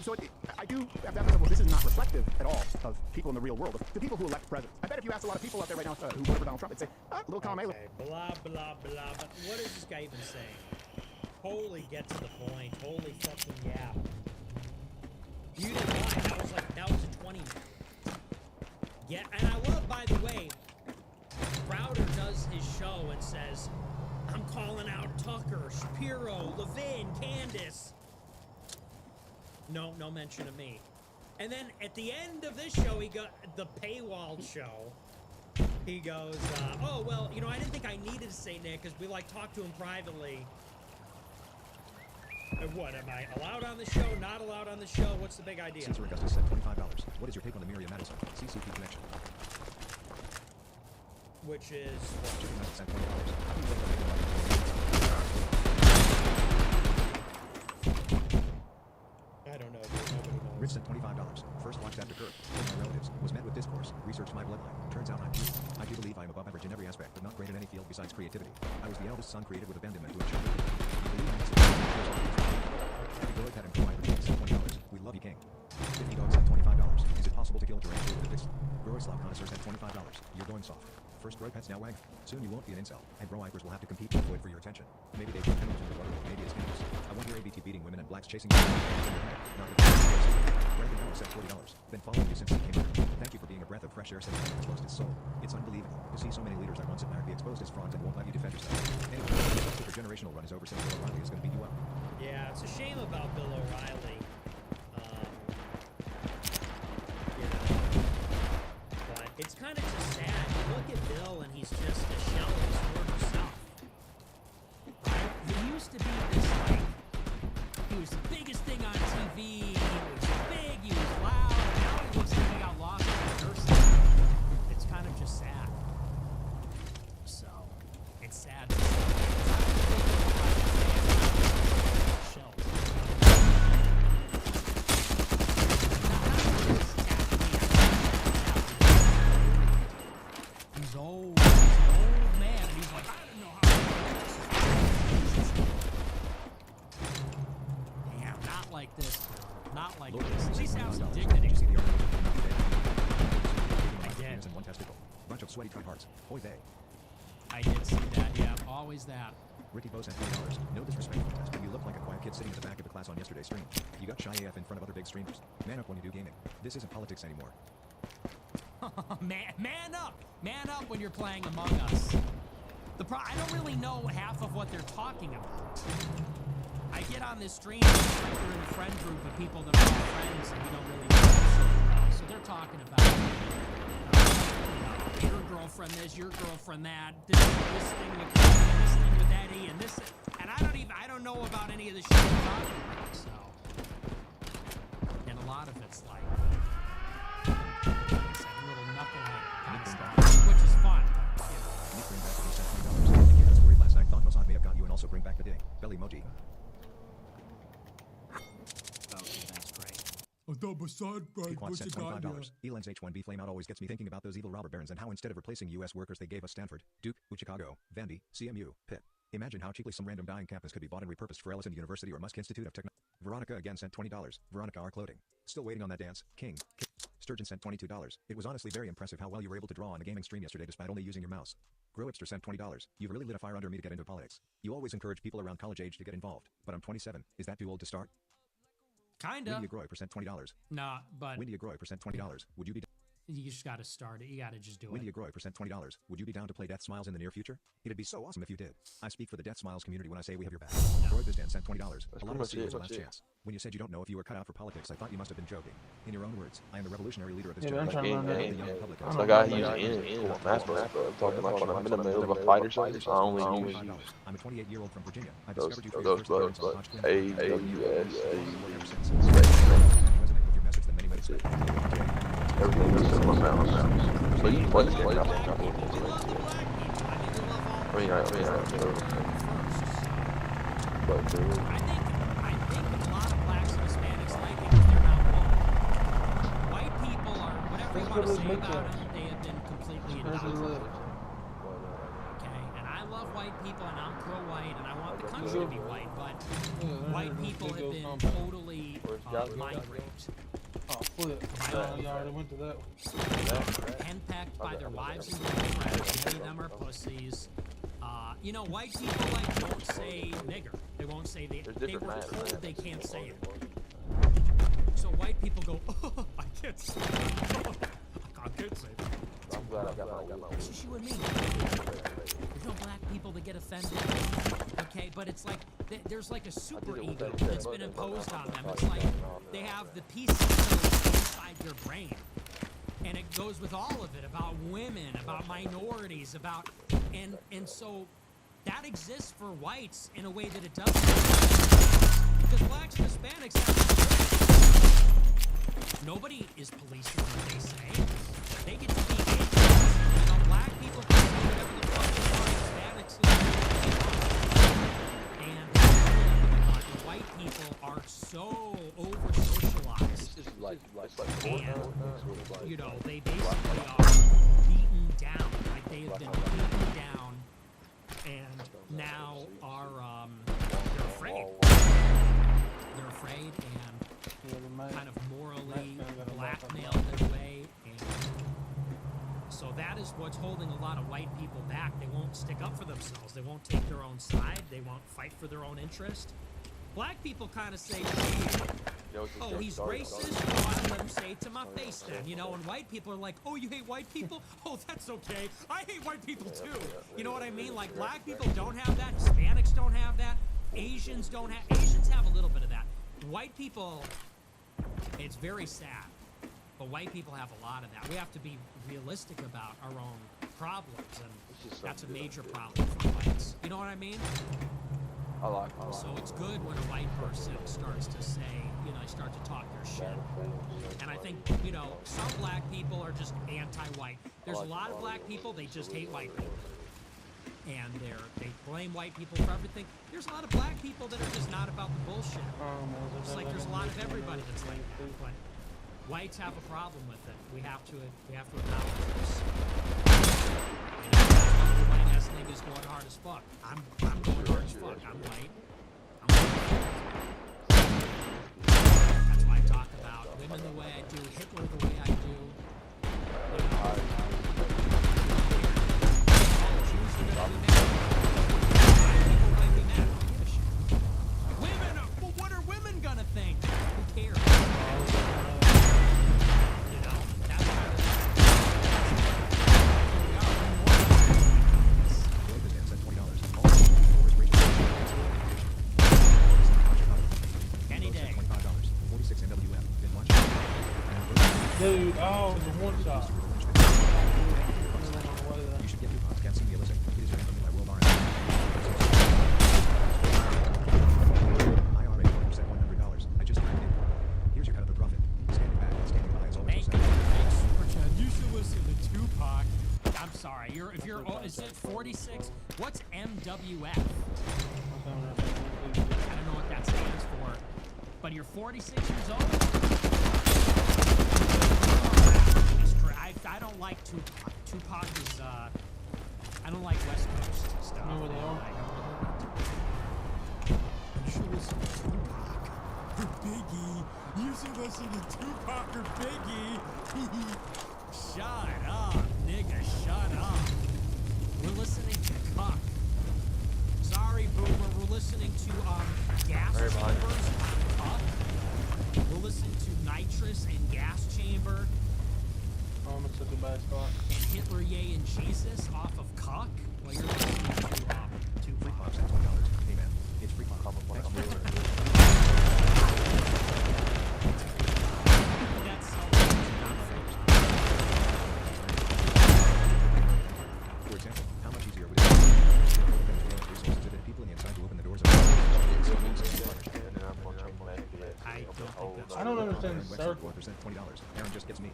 Speaker 7: So I do have that level. This is not reflective at all of people in the real world, of the people who elect presidents. I bet if you asked a lot of people out there right now who voted for Donald Trump, they'd say, little column A.
Speaker 10: Okay, blah, blah, blah. But what is this guy even saying? Holy, get to the point. Holy fucking yeah. You didn't lie. That was a 20 minute. Yeah, and I love, by the way, Crowder does his show and says, I'm calling out Tucker, Shapiro, Levin, Candace. No mention of me. And then at the end of this show, he got the paywall show. He goes, oh, well, you know, I didn't think I needed to say Nick because we talked to him privately. What, am I allowed on the show? Not allowed on the show? What's the big idea?
Speaker 6: Caesar Augustus said $25. What is your take on the Miriam Madison CCP connection?
Speaker 10: Which is
Speaker 6: Chicken Nuggets said $20.
Speaker 10: I don't know. Nobody knows.
Speaker 6: Rich said $25. First watched after Kirk. Told my relatives. Was met with discourse. Researched my bloodline. Turns out I'm Jew. I do believe I am above average in every aspect, but not great in any field besides creativity. I was the eldest son created with abandonment to a child. I believe I'm Lloyd had him for my purchase at $20. We love you, King. 50 dogs at $25. Is it possible to kill Durant with a fix? Groislav connoisseurs at $25. You're going soft. First Roy Pets, now Wag. Soon you won't be an incel, and bro Ipers will have to compete with Floyd for your attention. Maybe they put Hamilton or Butterworth, maybe it's Genders. I want your ABT beating women and blacks chasing you. Not the Brandon Howe said $40. Been following you since you came here. Thank you for being a breath of fresh air since I exposed his soul. It's unbelievable to see so many leaders I once admired be exposed as frauds and won't let you defend yourself. Anyway, the justice for generational run is over since Bill O'Reilly is going to beat you up.
Speaker 10: Yeah, it's a shame about Bill O'Reilly. But it's kind of just sad. You look at Bill and he's just a shell of his former self. Right? He used to be this, he was the biggest thing on TV, he was big, he was loud, and now he looks like he got lost in the nursing. It's kind of just sad. So, it's sad to see. He's old man, and he's like, I don't know how to do this. Damn, not like this, bro. Not like this. At least have some dignity. I did.
Speaker 6: And one testicle. Bunch of sweaty hearts. Boy, they.
Speaker 1: I did see that, yeah. Always that.
Speaker 6: Ricky Bose at $20. No disrespect contest, but you look like a quiet kid sitting at the back of the class on yesterday's stream. You got shy AF in front of other big streamers. Man up when you do gaming. This isn't politics anymore.
Speaker 1: Man up when you're playing Among Us. I don't really know half of what they're talking about. I get on this stream and they're in a friend group of people that are all friends and we don't really know super well. So they're talking about your girlfriend this, your girlfriend that, this thing with Kevin, this thing with Eddie, and this, and I don't know about any of the shit they're talking about. So, and a lot of it's like little knucklehead kind of stuff, which is fun.
Speaker 6: Nick bring back the $20. I think you had a story last night. Thought Mossad may have got you and also bring back the day. Belly emoji.
Speaker 1: Okay, that's great.
Speaker 3: I thought Mossad
Speaker 6: Quad said $25. Elon's H1B flameout always gets me thinking about those evil robber barons and how instead of replacing U.S. workers they gave us Stanford, Duke, Chicago, Vandy, CMU, Pitt. Imagine how cheaply some random dying campus could be bought and repurposed for Ellison University or Musk Institute of Technology. Veronica again sent $20. Veronica R. Clothing. Still waiting on that dance. King. Sturgeon sent $22. It was honestly very impressive how well you were able to draw on a gaming stream yesterday despite only using your mouse. Growipster sent $20. You've really lit a fire under me to get into politics. You always encourage people around college age to get involved, but I'm 27. Is that too old to start?
Speaker 1: Kinda.
Speaker 6: Windy Agroy % $20.
Speaker 1: Nah, but
Speaker 6: Windy Agroy % $20. Would you be?
Speaker 1: You just gotta start it. You gotta just do
Speaker 6: Windy
Speaker 1: it.
Speaker 6: Agroy % $20. Would you be down to play Death Smiles in the near future? It'd be so awesome if you did. I speak for the Death Smiles community when I say we have your back. Roy Bizdan sent $20. A lot of us see it as a last chance. When you said you don't know if you were cut out for politics, I thought you must have been joking. In your own words, I am the revolutionary leader of this generation.
Speaker 2: It's like I use master, but I'm talking about when I'm in the middle of a fight or something. I only use
Speaker 6: I'm a 28-year-old from Virginia. I discovered you
Speaker 2: those buttons, but everything is in my mouse. So you can play this game. I mean, but
Speaker 1: I think a lot of blacks and Hispanics like it because they're not woke. White people are, whatever you want to say about them, they have been completely indoctrinated. Okay, and I love white people, and I'm pro-white, and I want the country to be white, but white people have been totally mind raped.
Speaker 5: Oh, flip. You already went to that one.
Speaker 1: Henpecked by their wives and girlfriends. Many of them are pussies. You know, white people like won't say nigger. They won't say they were told they can't say it. So white people go, oh, I can't say it. I can't say it.
Speaker 2: I'm glad I got my
Speaker 1: It's just you and me. There's no black people that get offended. Okay, but it's like there's like a super ego that's been imposed on them. It's like they have the pieces inside their brain. And it goes with all of it, about women, about minorities, about and so that exists for whites in a way that it doesn't. Because blacks and Hispanics have nobody is policing what they say. They get to be you know, black people can say whatever the fuck they want, Hispanics and white people are so over socialized. And, you know, they basically are beaten down. Like they have been beaten down and now are they're afraid. They're afraid and kind of morally blackmailed their way, and so that is what's holding a lot of white people back. They won't stick up for themselves. They won't take their own side. They won't fight for their own interest. Black people kind of say, oh, he's racist? Oh, I'll let him say it to my face then, you know? And white people are like, oh, you hate white people? Oh, that's okay. I hate white people too. You know what I mean? Like, black people don't have that. Hispanics don't have that. Asians don't have... Asians have a little bit of that. White people, it's very sad. But white people have a lot of that. We have to be realistic about our own problems, and that's a major problem for whites. You know what I mean?
Speaker 2: I like
Speaker 1: So it's good when a white person starts to say, you know, start to talk their shit. And I think, you know, some black people are just anti-white. There's a lot of black people, they just hate white people. And they blame white people for everything. There's a lot of black people that are just not about the bullshit. It's like there's a lot of everybody that's like that. But whites have a problem with it. We have to acknowledge this. You know, white ass niggas going hard as fuck. I'm going hard as fuck. I'm white. That's why I talk about women the way I do, Hitler the way I do. You know, Jews are gonna be mad. People might be mad. I don't give a shit. Women, well, what are women gonna think? Who cares? You know, that's kind of. Any day.
Speaker 5: Dude, oh, the one shot.
Speaker 6: You should get 2 pods. Can't see me, listen. It is randomly by Will Barnes. IRA 4% $100. I just typed in. Here's your cut of the profit. Standing back and standing by as always.
Speaker 1: Thank you. Thanks, Super Chad. You should listen to Tupac. I'm sorry. Is it 46? What's MWF? I don't know what that stands for. But you're 46 years old? I don't like Tupac. Tupac is, I don't like West Coast stuff.
Speaker 5: Remember they are?
Speaker 1: You should listen to Tupac or Biggie. You should listen to Tupac or Biggie. Shut up, nigga, shut up. We're listening to Cuck. Sorry, Boomer, we're listening to, Gas Chambers on Cuck. We're listening to Nitrous and Gas Chamber.
Speaker 5: Oh, it's such a bad spot.
Speaker 1: And Hitler, Ye, and Jesus off of Cuck. Well, you're listening to
Speaker 6: Free pops at $20. Hey man, it's free pop. Thanks for your
Speaker 1: That's so
Speaker 6: For example, how much easier would it be to open Venezuela's resources if people in the inside to open the doors of
Speaker 5: I don't understand the circle.
Speaker 6: 4% $20. Aaron just gets me.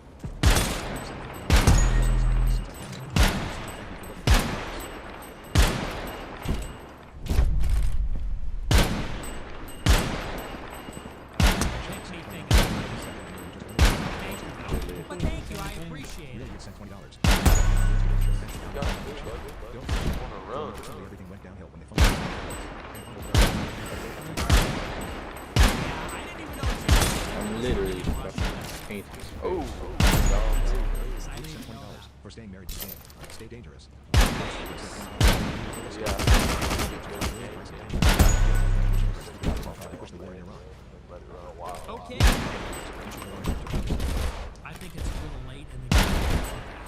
Speaker 1: But thank you, I appreciate it.
Speaker 6: Idiot sent $20.
Speaker 2: Don't want to run.
Speaker 6: Unfortunately, everything went downhill when they
Speaker 10: Yeah, I didn't even know
Speaker 11: I'm literally fucking painting.
Speaker 2: Oh.
Speaker 6: $20 for staying married to game. Stay dangerous.
Speaker 2: Yeah.
Speaker 6: Push the war in Iran.
Speaker 10: Okay. I think it's a little late in the game.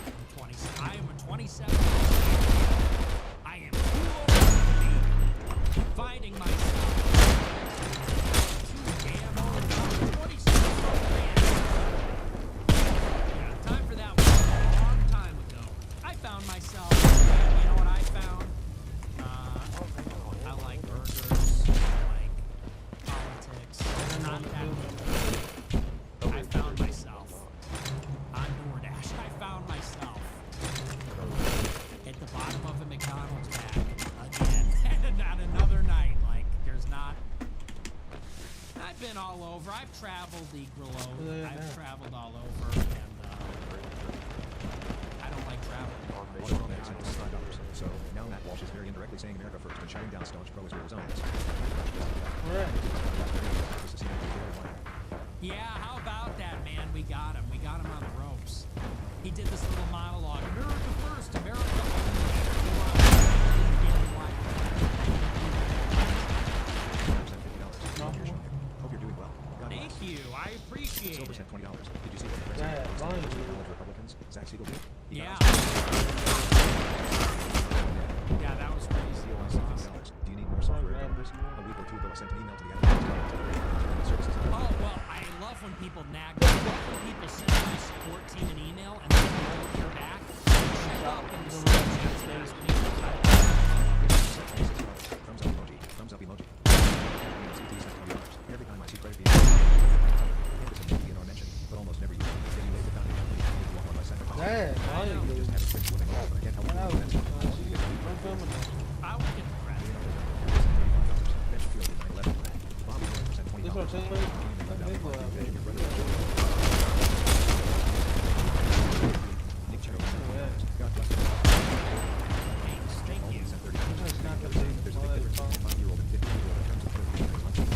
Speaker 10: I'm 27. I am a 27. I am too old to be finding myself. Too damn old. I'm 27. Yeah, time for that one. A long time ago. I found myself. You know what I found? I like burgers. I like politics. Not that much. I found myself on DoorDash. I found myself at the bottom of a McDonald's bag again. Not another night. Like, there's not. I've been all over. I've traveled the globe. I've traveled all over, and I don't like traveling.
Speaker 6: So now Matt Walsh is very indirectly saying America first and shutting down staunch pro Israel zones.
Speaker 10: Yeah, how about that, man? We got him. We got him on the ropes. He did this little monologue. America first, America
Speaker 6: Hope you're doing well. God
Speaker 10: Thank
Speaker 6: bless.
Speaker 10: you. I appreciate
Speaker 6: Silver
Speaker 10: it.
Speaker 6: sent $20. Did you see what the president of Republicans, Zach Siegel, did? He got
Speaker 10: Yeah.
Speaker 6: us-
Speaker 10: Yeah, that was crazy.
Speaker 6: COI sent $50. Do you need more software developers? A week or two ago, I sent an email to the admin services.
Speaker 10: Oh, well, I love when people nag me. I love when people send my support team an email and then they don't hear back. Shut up and just ask me.
Speaker 6: Thumbs up emoji. Thumbs up emoji. Every time I see credit being mentioned, but almost never use it. Then you make the foundation. You walk on my second.
Speaker 5: Yeah, I
Speaker 6: just had a quick living off, but I can't help
Speaker 5: I
Speaker 6: you.
Speaker 5: was coming.
Speaker 10: I will get the credit.
Speaker 6: Ben Shapiro did 9/11. Bob Miller sent $20.
Speaker 5: This what I'm saying, like,
Speaker 6: Nick Chernow sent $20. God bless you.
Speaker 10: Thanks. Thank you.
Speaker 6: Sent $30. There's a big difference between 5-year-old and 50-year-old in terms of putting on TV.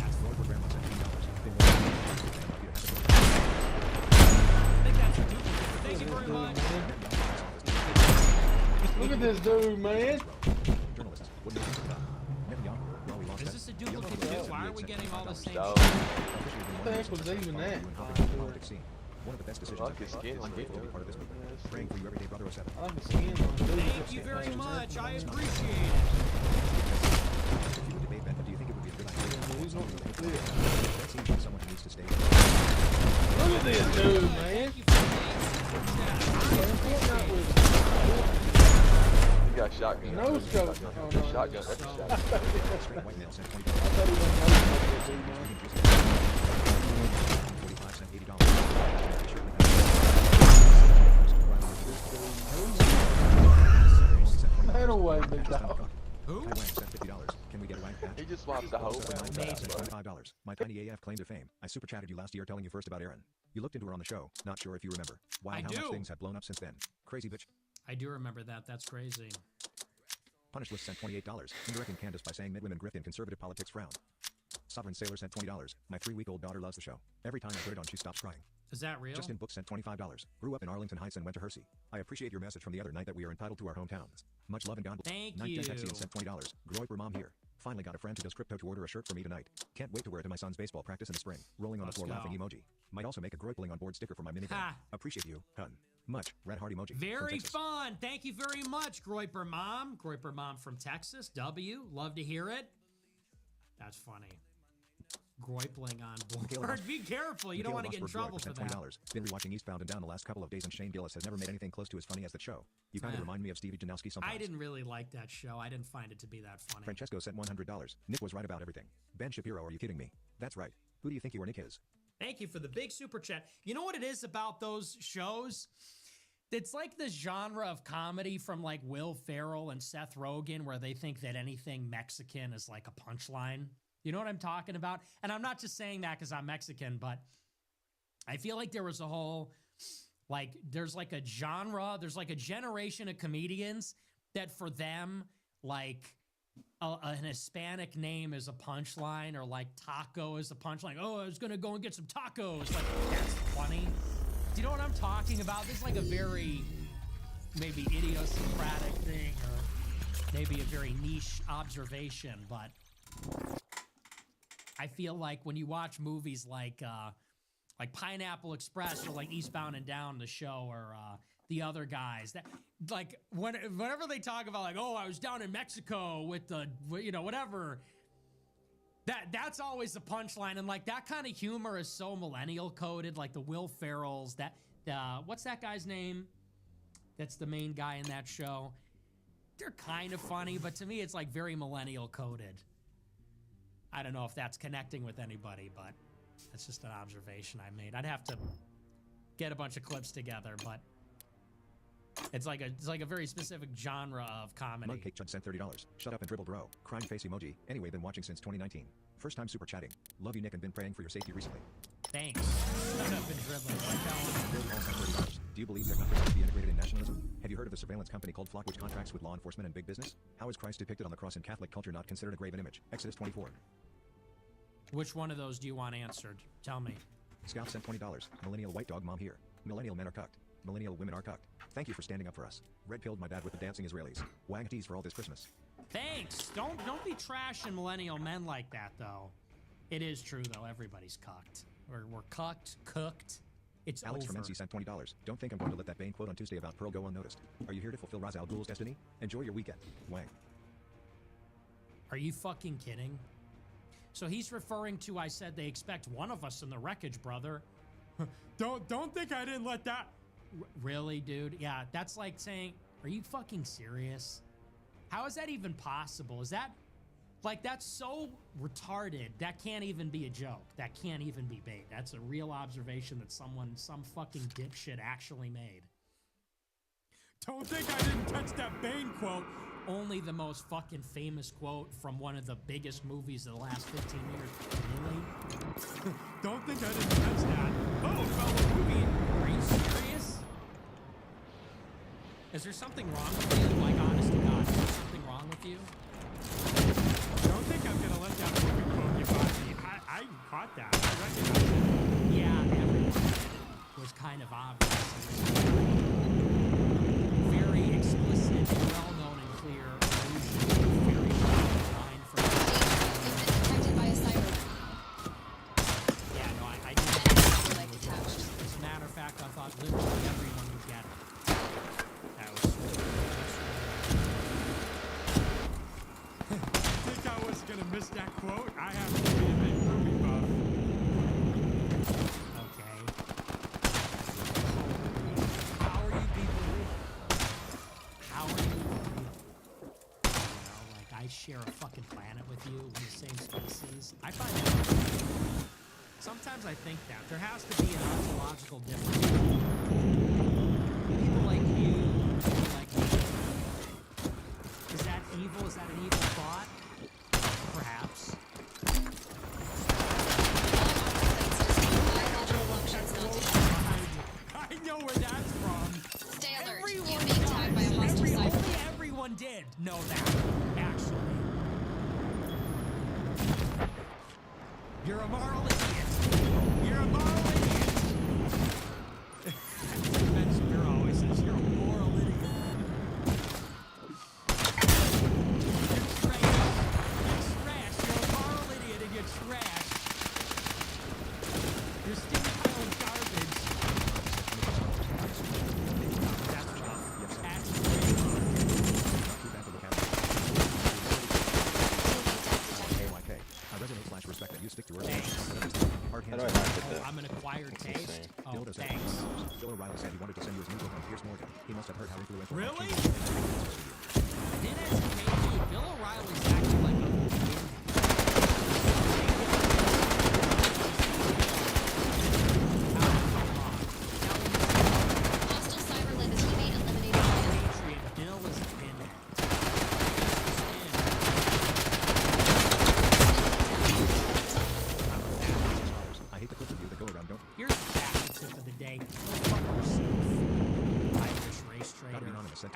Speaker 6: That's Lord Grandma sent $10. Been I
Speaker 10: think that's a duplicate. Thank you very much.
Speaker 5: Look at this dude, man.
Speaker 6: Journalists, what do you think of that? Netanyahu, well, we lost
Speaker 10: Is
Speaker 6: that.
Speaker 10: this a duplicate too? Why are we getting all the same
Speaker 2: No.
Speaker 10: shit?
Speaker 5: What the heck was even that?
Speaker 6: Politics scene. One of the best decisions I've made. I'm grateful to be part of this movement. Praying for you every day, brother 07.
Speaker 5: I like the skin on the dude.
Speaker 10: Thank you very much. I appreciate it.
Speaker 6: If you would debate Ben, do you think it would be a good idea?
Speaker 5: He's not gonna do it.
Speaker 6: That seems like someone who needs to stay.
Speaker 5: Look at this dude, man.
Speaker 10: Thank you for
Speaker 2: You got shotgun.
Speaker 5: No scope.
Speaker 2: Shotgun. That's a shotgun.
Speaker 6: Straight white male sent $20.
Speaker 5: I thought he wasn't dude, man.
Speaker 6: 45 cent $80.
Speaker 5: Man away, big dog.
Speaker 10: Who?
Speaker 6: Wang sent $50. Can we get a rank patch?
Speaker 2: He just swapped the whole
Speaker 6: $25. My tiny AF claim to fame. I super chatted you last year telling you first about Erin. You looked into her on the show. Not sure if you remember. Wow,
Speaker 10: I
Speaker 6: how
Speaker 10: do.
Speaker 6: much things have blown up since then. Crazy bitch.
Speaker 10: I do remember that. That's crazy.
Speaker 6: Punishless sent $28. Indirecting Candace by saying mid-women grift in conservative politics frown. Sovereign Sailor sent $20. My 3-week-old daughter loves the show. Every time I put it on, she stops crying.
Speaker 10: Is that real?
Speaker 6: Justin Book sent $25. Grew up in Arlington Heights and went to Hersey. I appreciate your message from the other night that we are entitled to our hometowns. Much love and God bless.
Speaker 10: Thank
Speaker 6: 910
Speaker 10: you.
Speaker 6: Texian sent $20. Groiper mom here. Finally got a friend who does crypto to order a shirt for me tonight. Can't wait to wear it to my son's baseball practice in the spring. Rolling on
Speaker 10: Let's
Speaker 6: the floor
Speaker 10: go.
Speaker 6: laughing emoji. Might also make a groipling on board sticker for my minivan.
Speaker 10: Ha.
Speaker 6: Appreciate you, hun. Much. Red heart emoji. from
Speaker 10: Very
Speaker 6: Texas.
Speaker 10: fun. Thank you very much, Groiper Mom. Groiper Mom from Texas. W. Love to hear it. That's funny. Groipling on board. Be careful. You don't want to get in trouble for that.
Speaker 6: $20. Been rewatching Eastbound and Down the last couple of days, and Shane Gillis has never made anything close to as funny as that show. You kind of remind me of Stevie Janowski sometimes.
Speaker 10: I didn't really like that show. I didn't find it to be that funny.
Speaker 6: Francesco sent $100. Nick was right about everything. Ben Shapiro, are you kidding me? That's right. Who do you think your Nick is?
Speaker 10: Thank you for the big super chat. You know what it is about those shows? It's like the genre of comedy from like Will Ferrell and Seth Rogen where they think that anything Mexican is like a punchline. You know what I'm talking about? And I'm not just saying that because I'm Mexican, but I feel like there was a whole
Speaker 1: Like there's like a genre, there's like a generation of comedians that for them, like an Hispanic name is a punchline, or like taco is a punchline. Oh, I was gonna go and get some tacos. Like, that's funny. Do you know what I'm talking about? This is like a very maybe idiosyncratic thing, or maybe a very niche observation, but I feel like when you watch movies like Pineapple Express or like Eastbound and Down, the show, or the other guys, that like whenever they talk about like, oh, I was down in Mexico with the, you know, whatever, that's always the punchline. And like that kind of humor is so millennial coded, like the Will Ferrell's, that what's that guy's name? That's the main guy in that show. They're kind of funny, but to me it's like very millennial coded. I don't know if that's connecting with anybody, but that's just an observation I made. I'd have to get a bunch of clips together, but it's like a very specific genre of comedy.
Speaker 6: Mugcake Chud sent $30. Shut up and dribble, bro. Crying face emoji. Anyway, been watching since 2019. First time super chatting. Love you, Nick, and been praying for your safety recently.
Speaker 1: Thanks. Shut up and dribbling.
Speaker 6: Bill Hall sent $30. Do you believe technocracy to be integrated in nationalism? Have you heard of the surveillance company called Flock, which contracts with law enforcement and big business? How is Christ depicted on the cross in Catholic culture not considered a graven image? Exodus 24.
Speaker 1: Which one of those do you want answered? Tell me.
Speaker 6: Scout sent $20. Millennial white dog mom here. Millennial men are cucked. Millennial women are cucked. Thank you for standing up for us. Red pilled my dad with the dancing Israelis. Wag tees for all this Christmas.
Speaker 1: Thanks. Don't be trashing millennial men like that, though. It is true, though. Everybody's cucked. We're cucked, cooked. It's
Speaker 6: Alex
Speaker 1: over.
Speaker 6: from NC sent $20. Don't think I'm going to let that Bane quote on Tuesday about Pearl go unnoticed. Are you here to fulfill Ra's al Ghul's destiny? Enjoy your weekend. Wang.
Speaker 1: Are you fucking kidding? So he's referring to, I said they expect one of us in the wreckage, brother. Don't think I didn't let that. Really, dude? Yeah, that's like saying, are you fucking serious? How is that even possible? Is that, like, that's so retarded. That can't even be a joke. That can't even be bait. That's a real observation that some fucking dipshit actually made. Don't think I didn't catch that Bane quote. Only the most fucking famous quote from one of the biggest movies of the last 15 years. Really? Don't think I didn't catch that. Oh, fellow movie. Are you serious? Is there something wrong with you? Like, honest to God, is there something wrong with you? Don't think I'm gonna let that movie quote you by me. I caught that. I recognized it. Yeah, everyone was kind of obvious. Very explicit, well-known and clear allusion. Very line for
Speaker 12: Detected by a cyber.
Speaker 1: Yeah, no, I didn't like attached. As a matter of fact, I thought literally everyone would get it. That was I think I was gonna miss that quote. I have to be a big movie buff. Okay. How are you people? How are you? You know, like I share a fucking planet with you, we're the same species. I find that sometimes I think that there has to be an ontological difference. People like you, people like me. Is that evil? Is that an evil thought? Perhaps. I know where that's from.
Speaker 12: Stay alert.
Speaker 1: Everyone
Speaker 12: You're being tagged by a hostile cyber.
Speaker 1: only everyone did know that, actually. You're a moral idiot. You're a moral idiot. Defense Bureau always says you're a moral idiot. You're trash. You're a moral idiot and you're trash. You're stealing my own garbage. That's rough. That's very
Speaker 6: AYK. I resonate / respect that you stick to words. Hard
Speaker 2: How
Speaker 6: hands.
Speaker 2: do I not get that?
Speaker 1: I'm an acquired taste. Oh,
Speaker 6: Dildo said,
Speaker 1: thanks.
Speaker 6: Bill O'Reilly said he wanted to send you his new book on Pierce Morgan. He must have heard how influential.
Speaker 1: Really?
Speaker 6: Change was.
Speaker 1: Did educate you. Bill O'Reilly's acting like a
Speaker 12: Hostile cyber led the teammate eliminated by
Speaker 1: Patriot. Bill is a pinhead.
Speaker 6: I hate the clips of you that go around, don't.
Speaker 1: Here's the fact tip of the day. Don't fucking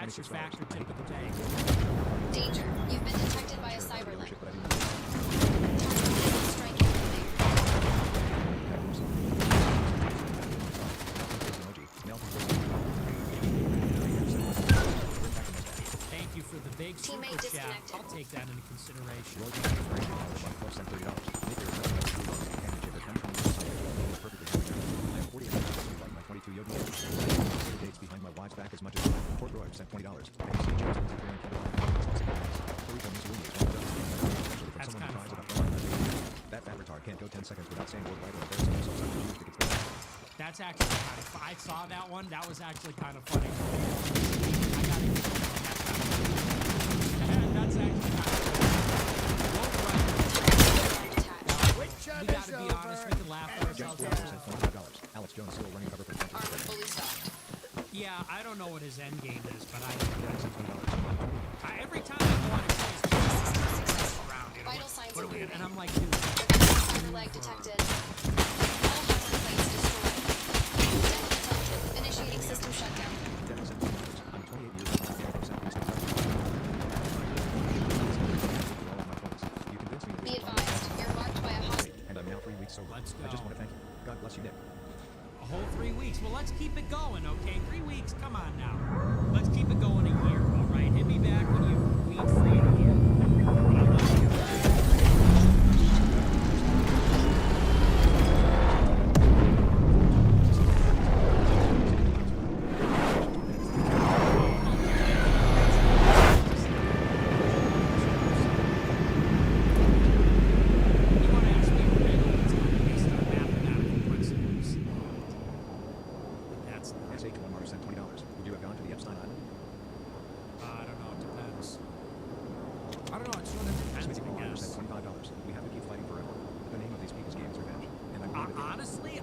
Speaker 1: That's your factor tip of the day.
Speaker 12: Danger. You've been detected by a cyberlink.
Speaker 6: But I do
Speaker 12: Strike incoming.
Speaker 1: Thank you for the big super
Speaker 12: Teammate
Speaker 1: chat.
Speaker 12: disconnected.
Speaker 1: I'll take that into consideration.
Speaker 6: Dates behind my wife's back as much as Fort Roy sent $20.
Speaker 1: That's kind of fun.
Speaker 6: That fat retard can't go 10 seconds without saying word right or embarrassing himself. Something you think it's good.
Speaker 1: That's actually kind of fun. I saw that one. That was actually kind of funny. I gotta give you that's actually kind of we gotta be honest, we can laugh at ourselves.
Speaker 6: $25. Alex Jones still running cover for
Speaker 12: Armor fully stocked.
Speaker 1: Yeah, I don't know what his end game is, but every time I go on his face, around, you know,
Speaker 12: Vital signs
Speaker 1: what are we,
Speaker 12: improving.
Speaker 1: and I'm like, dude,
Speaker 12: Cyberlag detected. All hardware plates destroyed. Detected. Initiating system shutdown.
Speaker 6: I'm 28 years old. You convinced me that
Speaker 12: Be advised, you're marked by a hospital.
Speaker 6: and I'm now 3 weeks sober.
Speaker 1: Let's
Speaker 6: I just
Speaker 1: go.
Speaker 6: want to thank you. God bless you, Nick.
Speaker 1: a whole 3 weeks. Well, let's keep it going, okay? 3 weeks, come on now. Let's keep it going a year, all right? Hit me back when you weed free in a year. But I love you.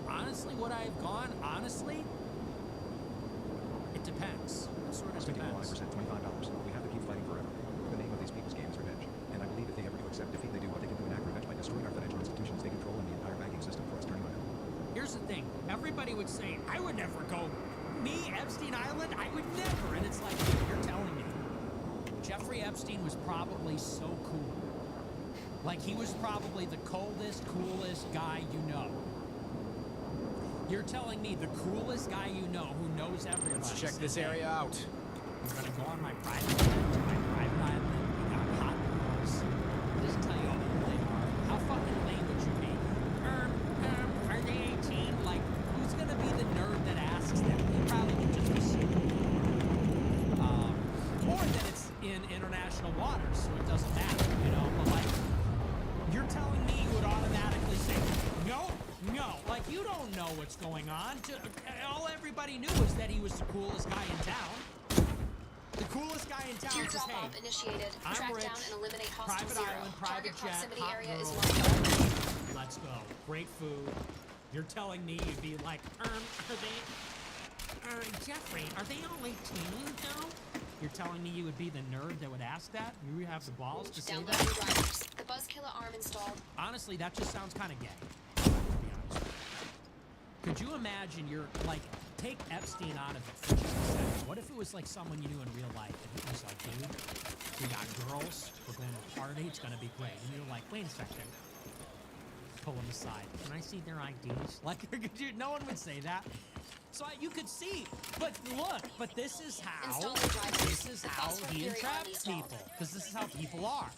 Speaker 1: Honestly, what I've gone, honestly, it depends. It sort of depends.
Speaker 6: $25. We have to keep fighting forever. The name of these people's game is revenge. And I believe if they ever do accept defeat, they do what they can do in act revenge by destroying our financial institutions they control and the entire banking system for us turning on them.
Speaker 1: Here's the thing. Everybody would say, I would never go. Me, Epstein Island, I would never. And it's like, you're telling me. Jeffrey Epstein was probably so cool. Like, he was probably the coldest, coolest guy you know. You're telling me the coolest guy you know who knows everybody.
Speaker 8: Let's check this area out.
Speaker 1: We're gonna go on my private island. We got hot girls. Just tell you how old they are. How fucking lame would you be? Are they 18? Like, who's gonna be the nerd that asks them? They probably would just assume. Or that it's in international waters, so it doesn't matter, you know? But like, you're telling me you would automatically say, no. Like, you don't know what's going on. All everybody knew was that he was the coolest guy in town. The coolest guy in town says, hey,
Speaker 12: initiated.
Speaker 1: I'm
Speaker 12: Track
Speaker 1: rich,
Speaker 12: down and eliminate hostile
Speaker 1: private
Speaker 12: zero.
Speaker 1: island, private
Speaker 12: Target
Speaker 1: jet,
Speaker 12: proximity
Speaker 1: hot
Speaker 12: area is
Speaker 1: girls.
Speaker 12: marked.
Speaker 1: Let's go. Great food. You're telling me you'd be like, Jeffrey, are they all 18 now? You're telling me you would be the nerd that would ask that? You have the balls to say that?
Speaker 12: Downloading drivers. The Buzzkiller arm installed.
Speaker 1: Honestly, that just sounds kind of gay. To be honest. Could you imagine you're like, take Epstein out of it for just a second. What if it was like someone you knew in real life and it was like, dude, we got girls, we're going to a party, it's going to be great. And you're like, wait a second. Pull them aside. Can I see their IDs? Like, no one would say that. So you could see, but look, but this is how he entraps people, because this is how people are.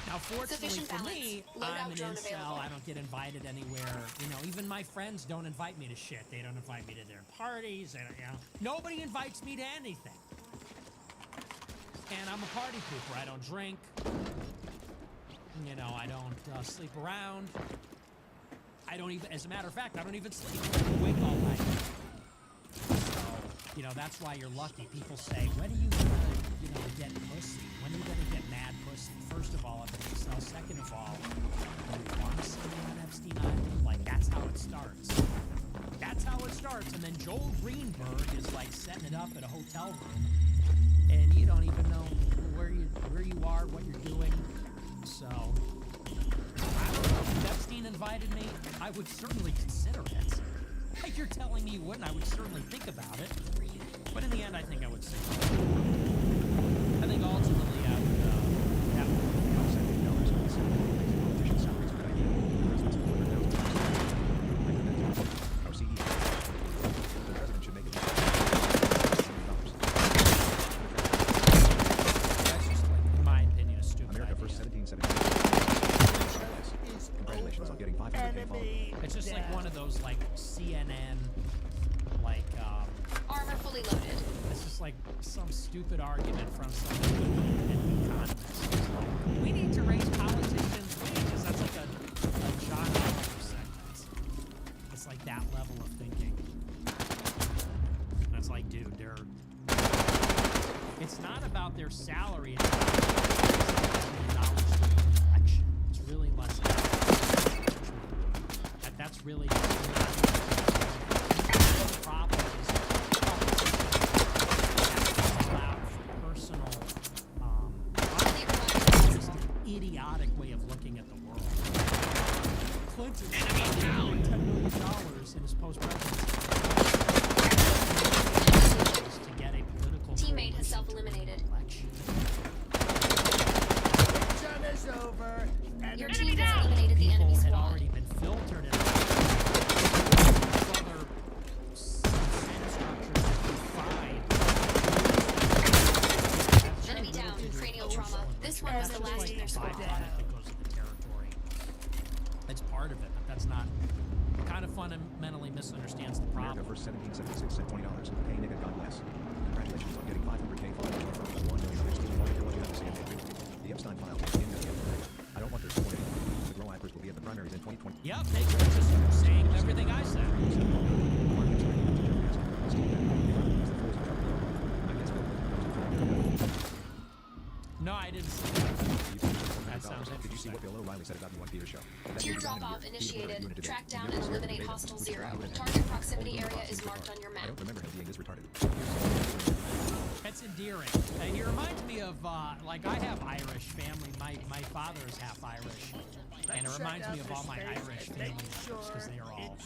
Speaker 1: Now, fortunately for me, I'm an incel. I don't get invited anywhere. You know, even my friends don't invite me to shit. They don't invite me to their parties. They don't, you know, nobody invites me to anything. And I'm a party pooper. I don't drink. You know, I don't sleep around. I don't even, as a matter of fact, I don't even sleep. I wake all night. So, you know, that's why you're lucky. People say, when are you gonna, you know, get pussy? When are you gonna get mad pussy? First of all, I'm an incel. Second of all, you want to see me on Epstein Island? Like, that's how it starts. That's how it starts. And then Joel Greenberg is like setting it up at a hotel room, and you don't even know where you are, what you're doing. So, I don't know. If Epstein invited me, I would certainly consider it. Like, you're telling me you wouldn't, I would certainly think about it. But in the end, I think I would say. I think ultimately I would have to
Speaker 6: Our CEO. The president should make it.
Speaker 1: That's just like, in my opinion, a stupid
Speaker 6: America
Speaker 1: idea.
Speaker 6: first 1770. Congratulations on getting 500K followers.
Speaker 1: It's just like one of those like CNN, like
Speaker 12: Armor fully loaded.
Speaker 1: it's just like some stupid argument from some economist. It's like, we need to raise politicians' wages. That's like a John Oliver segment. It's like that level of thinking. And it's like, dude, it's not about their salary. It's about the knowledge of the election. It's really less about that's really the problem is allowed for personal just an idiotic way of looking at the world. Clinton spent $10 million in his post-presidency to get a political
Speaker 12: Teammate has self-eliminated.
Speaker 1: election.
Speaker 12: Your team has eliminated the enemy
Speaker 1: Had
Speaker 12: squad.
Speaker 1: already been filtered and other
Speaker 12: Enemy down. Cranial trauma. This one was the last in their squad.
Speaker 1: that goes with the territory. That's part of it, but that's not. It kind of fundamentally misunderstands the
Speaker 6: America
Speaker 1: problem.
Speaker 6: first 1776 sent $20. Hey nigga, God bless. Congratulations on getting 500K followers. 1 million others. What you have to say? The Epstein file is in the I don't want their support anymore. The Grow Appers will be at the primaries in 2020.
Speaker 1: Yep, they were just saying everything I said. No, I didn't see that. That sounds
Speaker 6: Did you see
Speaker 1: interesting.
Speaker 6: what Bill O'Reilly said about you on Peter's show?
Speaker 12: Tier drop-off initiated. Track down and eliminate hostile 0. Target proximity area is marked on your
Speaker 6: I
Speaker 12: map.
Speaker 6: don't remember him being this retarded.
Speaker 1: That's endearing. He reminds me of, like, I have Irish family. My father is half Irish. And it reminds me of all my Irish family members because they are all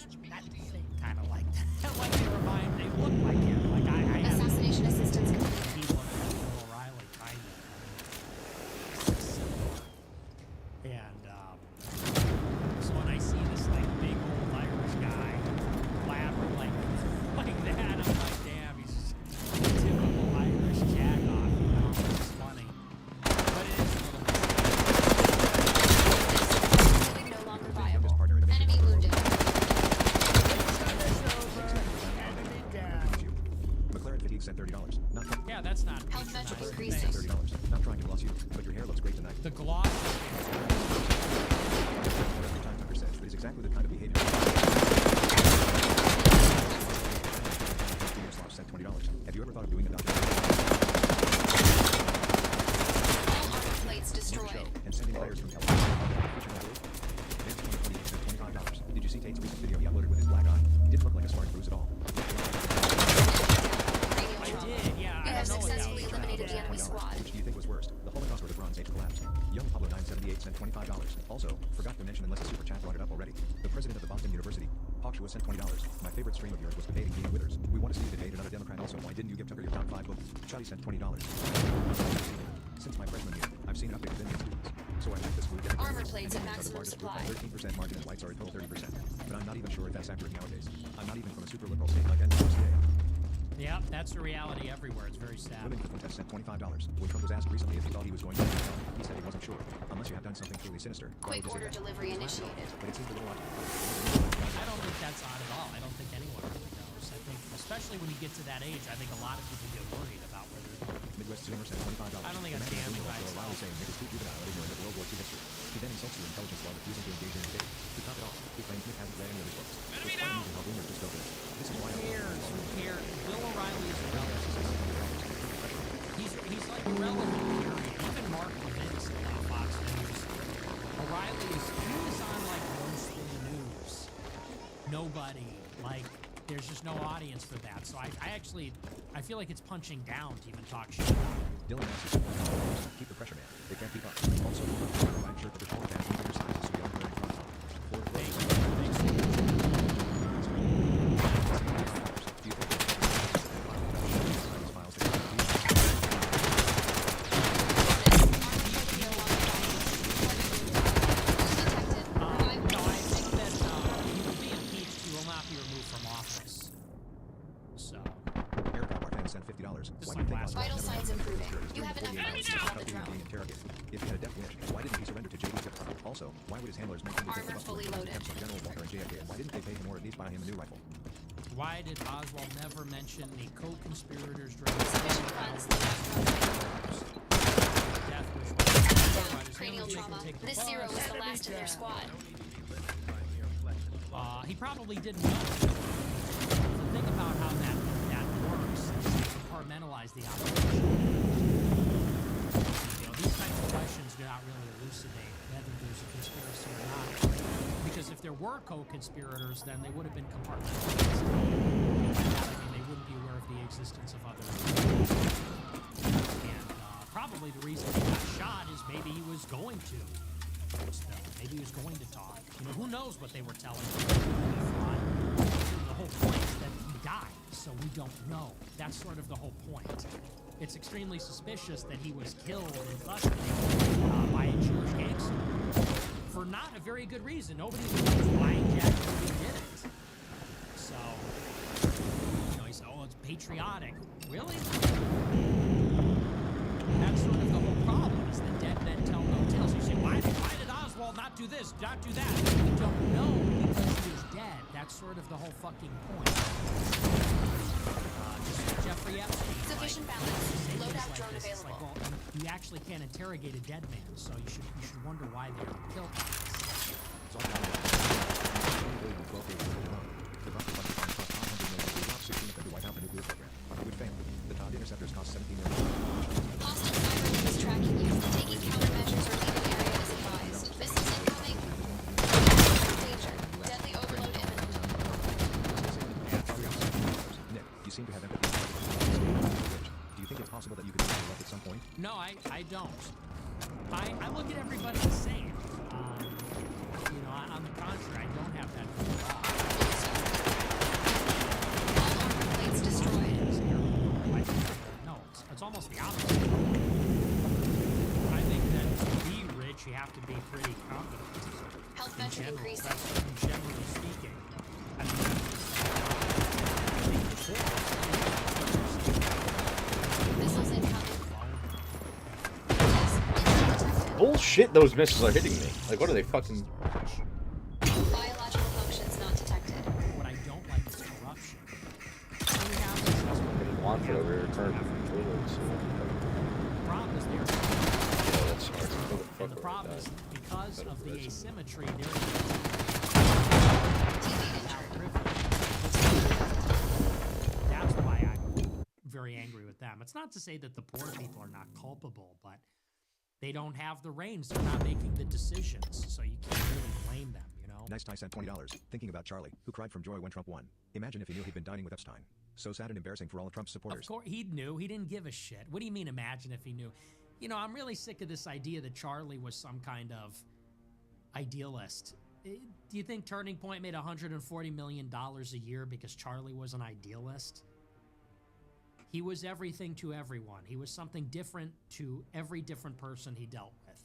Speaker 1: kind of like that. Like, they look like him. Like, I have.
Speaker 12: Assassination assistance
Speaker 1: He
Speaker 12: completed.
Speaker 1: looked like Bill O'Reilly, kind of. And, so when I see this, like, big old Irish guy blabber like that, I'm like, damn, he's just typical Irish jagoff, you know? It's funny. But it is a little
Speaker 12: Fluid no longer viable. Enemy wounded.
Speaker 6: McLaren fatigue sent $30. Not
Speaker 1: yeah, that's not
Speaker 12: Health metric
Speaker 1: patronizing.
Speaker 12: increasing.
Speaker 1: Thanks.
Speaker 6: $30. Not trying to gloss you, but your hair looks great tonight.
Speaker 1: The gloss.
Speaker 6: Every time Tucker says, it is exactly the kind of behavior. Sent $20. Have you ever thought of doing a documentary?
Speaker 12: All armor plates destroyed.
Speaker 6: And sending players from California. Advanced 2020 sent $25. Did you see Tate's recent video he uploaded with his black eye? Didn't look like a smart bruise at all.
Speaker 12: Cranial
Speaker 1: I
Speaker 12: trauma.
Speaker 1: did, yeah.
Speaker 12: You
Speaker 1: I
Speaker 12: have
Speaker 1: don't know what that
Speaker 12: successfully
Speaker 1: was.
Speaker 12: eliminated the enemy squad.
Speaker 6: Which do you think was worst? The Holocaust or the Bronze Age collapse? Young Pablo 978 sent $25. Also, forgot to mention unless the super chat brought it up already. The president of the Boston University, Hawkshaw, sent $20. My favorite stream of yours was debating Dean Withers. We want to see you debate another Democrat also. Why didn't you give Tucker your top 5 book? Shotty sent $20. Since my freshman year, I've seen updated Indian students. So I like this food.
Speaker 12: Armor plates at maximum supply.
Speaker 6: 13% margin and lights are a total 30%. But I'm not even sure if that's accurate nowadays. I'm not even from a super liberal state like NYCA.
Speaker 1: Yeah, that's the reality everywhere. It's very sad.
Speaker 6: Women for contest sent $25. When Trump was asked recently if he thought he was going to be Trump, he said he wasn't sure. Unless you have done something truly sinister. Why would
Speaker 12: Quick
Speaker 6: you say
Speaker 12: order
Speaker 6: that?
Speaker 12: delivery initiated.
Speaker 6: But it seems a little odd.
Speaker 1: I don't think that's odd at all. I don't think anyone really knows. I think, especially when you get to that age, I think a lot of people get worried about whether.
Speaker 6: Midwest Zoomer sent $25.
Speaker 1: I don't think a damn thing I saw.
Speaker 6: O'Reilly saying niggas too juvenile and ignorant of World War II history. He then insults your intelligence while refusing to engage in a debate. To top it off, he claims Nick hasn't read any of his books. It's quite amusing how boomers just go there. This is why
Speaker 1: Who cares? Bill O'Reilly is irrelevant. He's like irrelevant, period. Even Mark Levin said on Fox News. O'Reilly is on like mostly news. Nobody, like, there's just no audience for that. So I feel like it's punching down to even talk shit about it.
Speaker 6: Dylan asks, keep the pressure, man. They can't keep up. Also, I'm sure that the whole fans on your side is to be on the front.
Speaker 12: enough
Speaker 6: 48
Speaker 12: rounds
Speaker 6: hours
Speaker 12: to
Speaker 6: he was
Speaker 12: haul the
Speaker 6: custody and
Speaker 12: drone.
Speaker 6: being interrogated. If he had a death wish, why didn't he surrender to JD Tipper? Also, why would his handlers make him
Speaker 12: Armor fully loaded.
Speaker 6: General Walker and JFK? Why didn't they pay him or at least buy him a new rifle?
Speaker 1: Why did Oswald never mention the co-conspirators during
Speaker 12: Sufficient funds. Load out drone.
Speaker 1: death, which
Speaker 12: Down. Cranial trauma. This Zero was the last in their squad.
Speaker 1: He probably didn't know. The thing about how that works is to compartmentalize the operation. You know, these types of questions do not really elucidate whether there's a conspiracy or not. Because if there were co-conspirators, then they would have been compartmentalized. They wouldn't be aware of the existence of others. And probably the reason he got shot is maybe he was going to spill. Maybe he was going to talk. You know, who knows what they were telling him. The whole point is that he died, so we don't know. That's sort of the whole point. It's extremely suspicious that he was killed in custody by a Jewish gangster for not a very good reason. Nobody knows why exactly he did it. So, you know, he said, "Oh, it's patriotic." Really? That's sort of the whole problem, is that dead men tell no tales. You say, why did Oswald not do this, not do that? We don't know because he is dead. That's sort of the whole fucking point. Just Jeffrey Epstein.
Speaker 12: Sufficient balance. Load out drone
Speaker 1: It's like,
Speaker 12: available.
Speaker 1: well, you actually can't interrogate a dead man, so you should wonder why they were killed.
Speaker 6: It's all about the Russian funded cost $500 million to drop 16 of them to wipe out the nuclear program. It would fail. The Todd interceptors cost $17 million.
Speaker 12: Hostile cyber is tracking you. Taking countermeasures or leaving area is advised. Missiles incoming. Danger. Deadly overload imminent.
Speaker 6: Nick, you seem to have empathy for the Do you think it's possible that you could be left at some point?
Speaker 1: No, I don't. I look at everybody the same. You know, on the contrary, I don't have that view at all.
Speaker 12: All armor plates destroyed.
Speaker 1: No, it's almost the opposite. I think that to be rich, you have to be pretty competent.
Speaker 12: Health
Speaker 1: In
Speaker 12: metric
Speaker 1: general,
Speaker 12: increasing.
Speaker 1: that's generally speaking. I mean,
Speaker 12: Missiles incoming.
Speaker 11: Bullshit, those missiles are hitting me. Like, what are they fucking...
Speaker 12: Biological functions not detected.
Speaker 1: What I don't like is corruption.
Speaker 11: Getting wanted over here, turn fluids.
Speaker 1: The problem is there.
Speaker 11: Yeah, that's smart.
Speaker 1: And the problem is because of the asymmetry, there that's why I'm very angry with them. It's not to say that the poor people are not culpable, but they don't have the reins. They're not making the decisions, so you can't really blame them, you know?
Speaker 6: Nice Ty sent $20. Thinking about Charlie, who cried from joy when Trump won. Imagine if he knew he'd been dining with Epstein. So sad and embarrassing for all of Trump's supporters.
Speaker 1: Of course, he knew. He didn't give a shit. What do you mean, imagine if he knew? You know, I'm really sick of this idea that Charlie was some kind of idealist. Do you think Turning Point made $140 million a year because Charlie was an idealist? He was everything to everyone. He was something different to every different person he dealt with.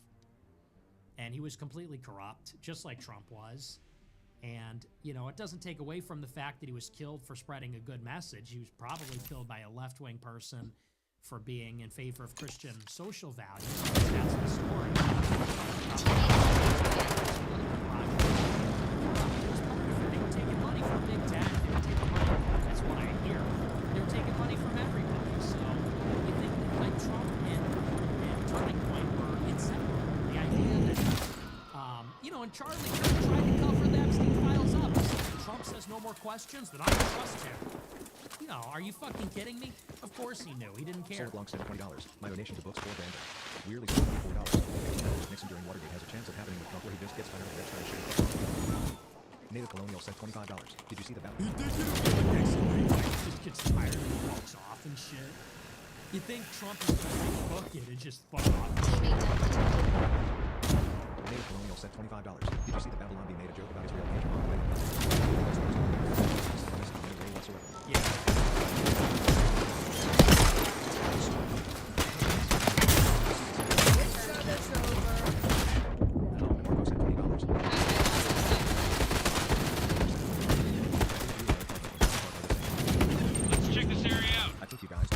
Speaker 1: And he was completely corrupt, just like Trump was. And, you know, it doesn't take away from the fact that he was killed for spreading a good message. He was probably killed by a left-wing person for being in favor of Christian social values. That's the story. They were taking money from Big Tech. They were taking money. That's what I hear. They were taking money from everybody. So you think like Trump and Turning Point were inseparable. The idea that, you know, and Charlie Kirk tried to cover the Epstein files up. Trump says no more questions, then I don't trust him. You know, are you fucking kidding me? Of course he knew. He didn't care.
Speaker 6: Sold long sent $20. My donation to books for Brandon. Weirdly sold $4. Nixon during Watergate has a chance of happening with Trump where he just gets fired of Epstein shit. Native Colonial sent $25. Did you see the battle?
Speaker 1: Just gets tired and walks off and shit. You think Trump is gonna book it and just fuck off?
Speaker 6: Native Colonial sent $25. Did you see the Babylon being made a joke about Israel?
Speaker 1: Yeah.
Speaker 13: Let's check this area out.
Speaker 6: I think you guys.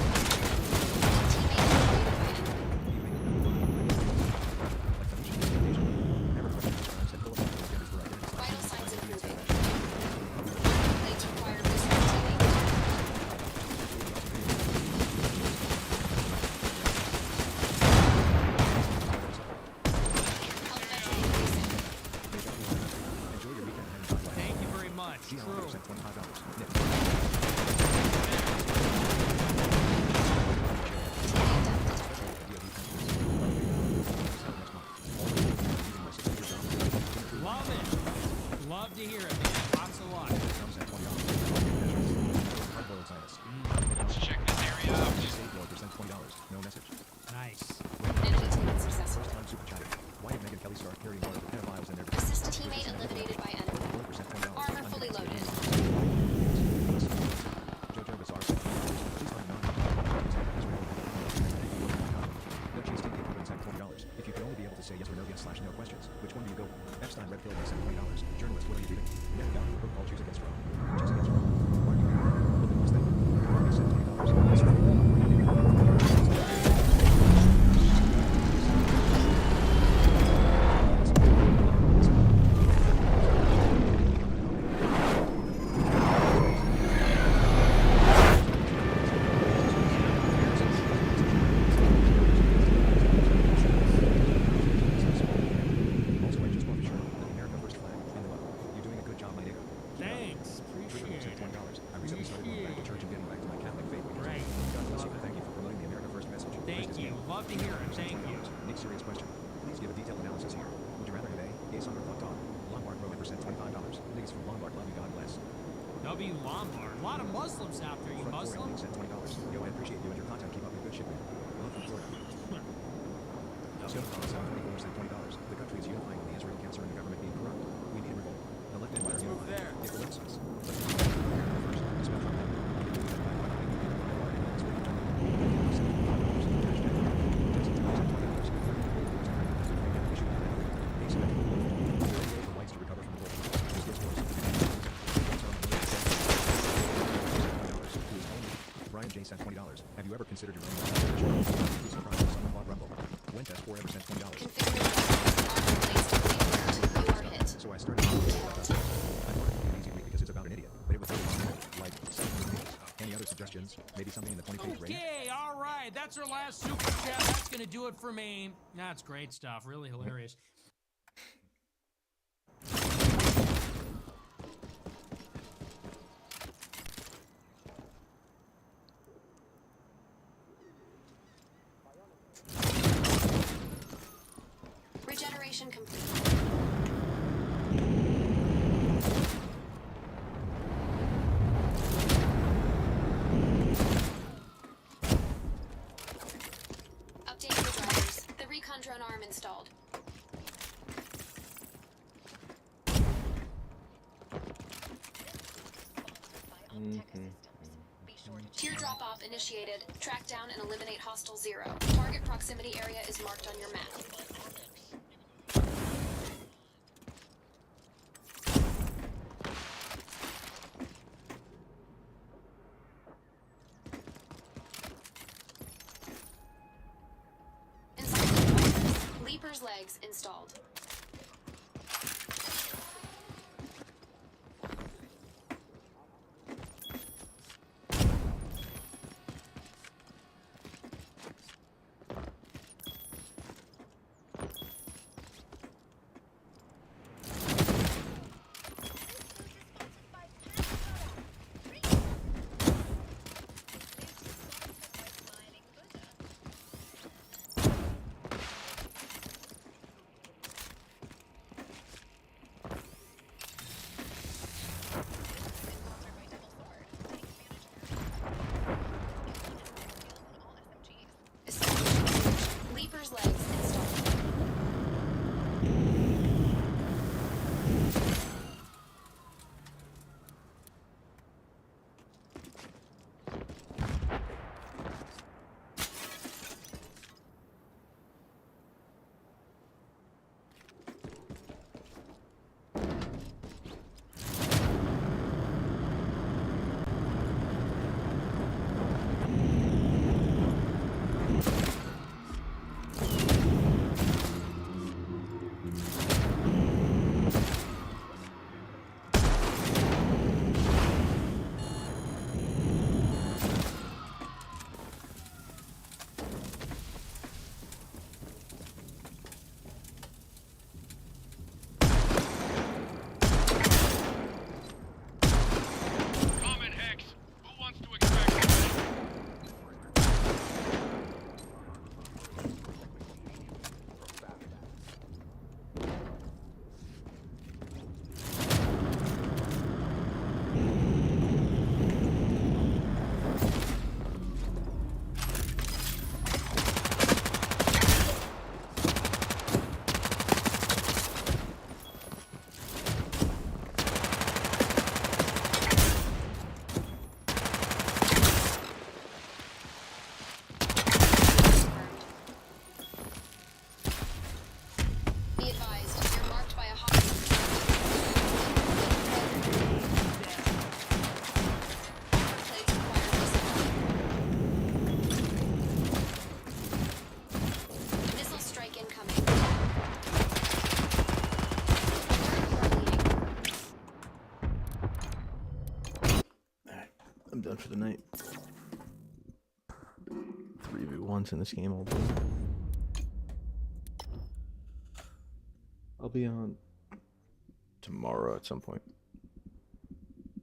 Speaker 1: much.
Speaker 6: GL
Speaker 1: True.
Speaker 6: $25. Nick.
Speaker 1: Love it. Love to hear it, man. Lots of luck.
Speaker 13: Let's check this area out.
Speaker 6: $20. No message.
Speaker 1: Nice.
Speaker 12: Enemy taken successfully.
Speaker 6: First time super chatted. Why did Megan Kelly start carrying more of the pedophiles in their
Speaker 12: Assist teammate eliminated by enemy. Armor fully loaded.
Speaker 6: Jojo Bizarre said, please let me know. No Chase Team Gamer sent $20. If you could only be able to say yes or no, yes/no questions, which one do you go with? Epstein Red Pill sent $20. Journalist, what are you reading? Never got a book called Choose Against Rome. Choose Against Rome. Why are you reading? What's that? Marty sent $20. Yes or no?
Speaker 1: Thanks. Appreciate it.
Speaker 6: I recently started going back to church and getting back to my Catholic faith.
Speaker 1: Great.
Speaker 6: God bless you. Thank you for promoting the America First message.
Speaker 1: Thank you. Love to hear it. Thank you.
Speaker 6: Nick, serious question. Please give a detailed analysis here. Would you rather have A, gay son, or fucked dog? Lombard Pro sent $25. Niggas from Lombard, love you, God bless.
Speaker 1: W. Lombard. A lot of Muslims out there. You
Speaker 6: Front
Speaker 1: Muslim?
Speaker 6: sent $20. Yo, I appreciate you and your content. Keep up your good shit, man. Love from Florida. Snowfall sent $24. The country is unifying on the Israel cancer and the government being corrupt. We need a revolt. The left empire unified. It elects us. Brian J sent $20. Have you ever considered your own life? Please surprise us on the Quad Rumble. Wentes forever sent $20. So I started. I thought it would be an easy week because it's about an idiot, but it was really like 7 minutes. Any other suggestions? Maybe something in the 20-page range?
Speaker 1: Okay, all right. That's our last super chat. That's going to do it for me. That's great stuff. Really hilarious.
Speaker 12: Regeneration complete. Updating the drivers. The recon drone arm installed. Tier drop-off initiated. Track down and eliminate hostile 0. Target proximity area is marked on your map. Leaper's legs installed.
Speaker 2: I'm done for the night. 3v1s in this game all day. I'll be on tomorrow at some point.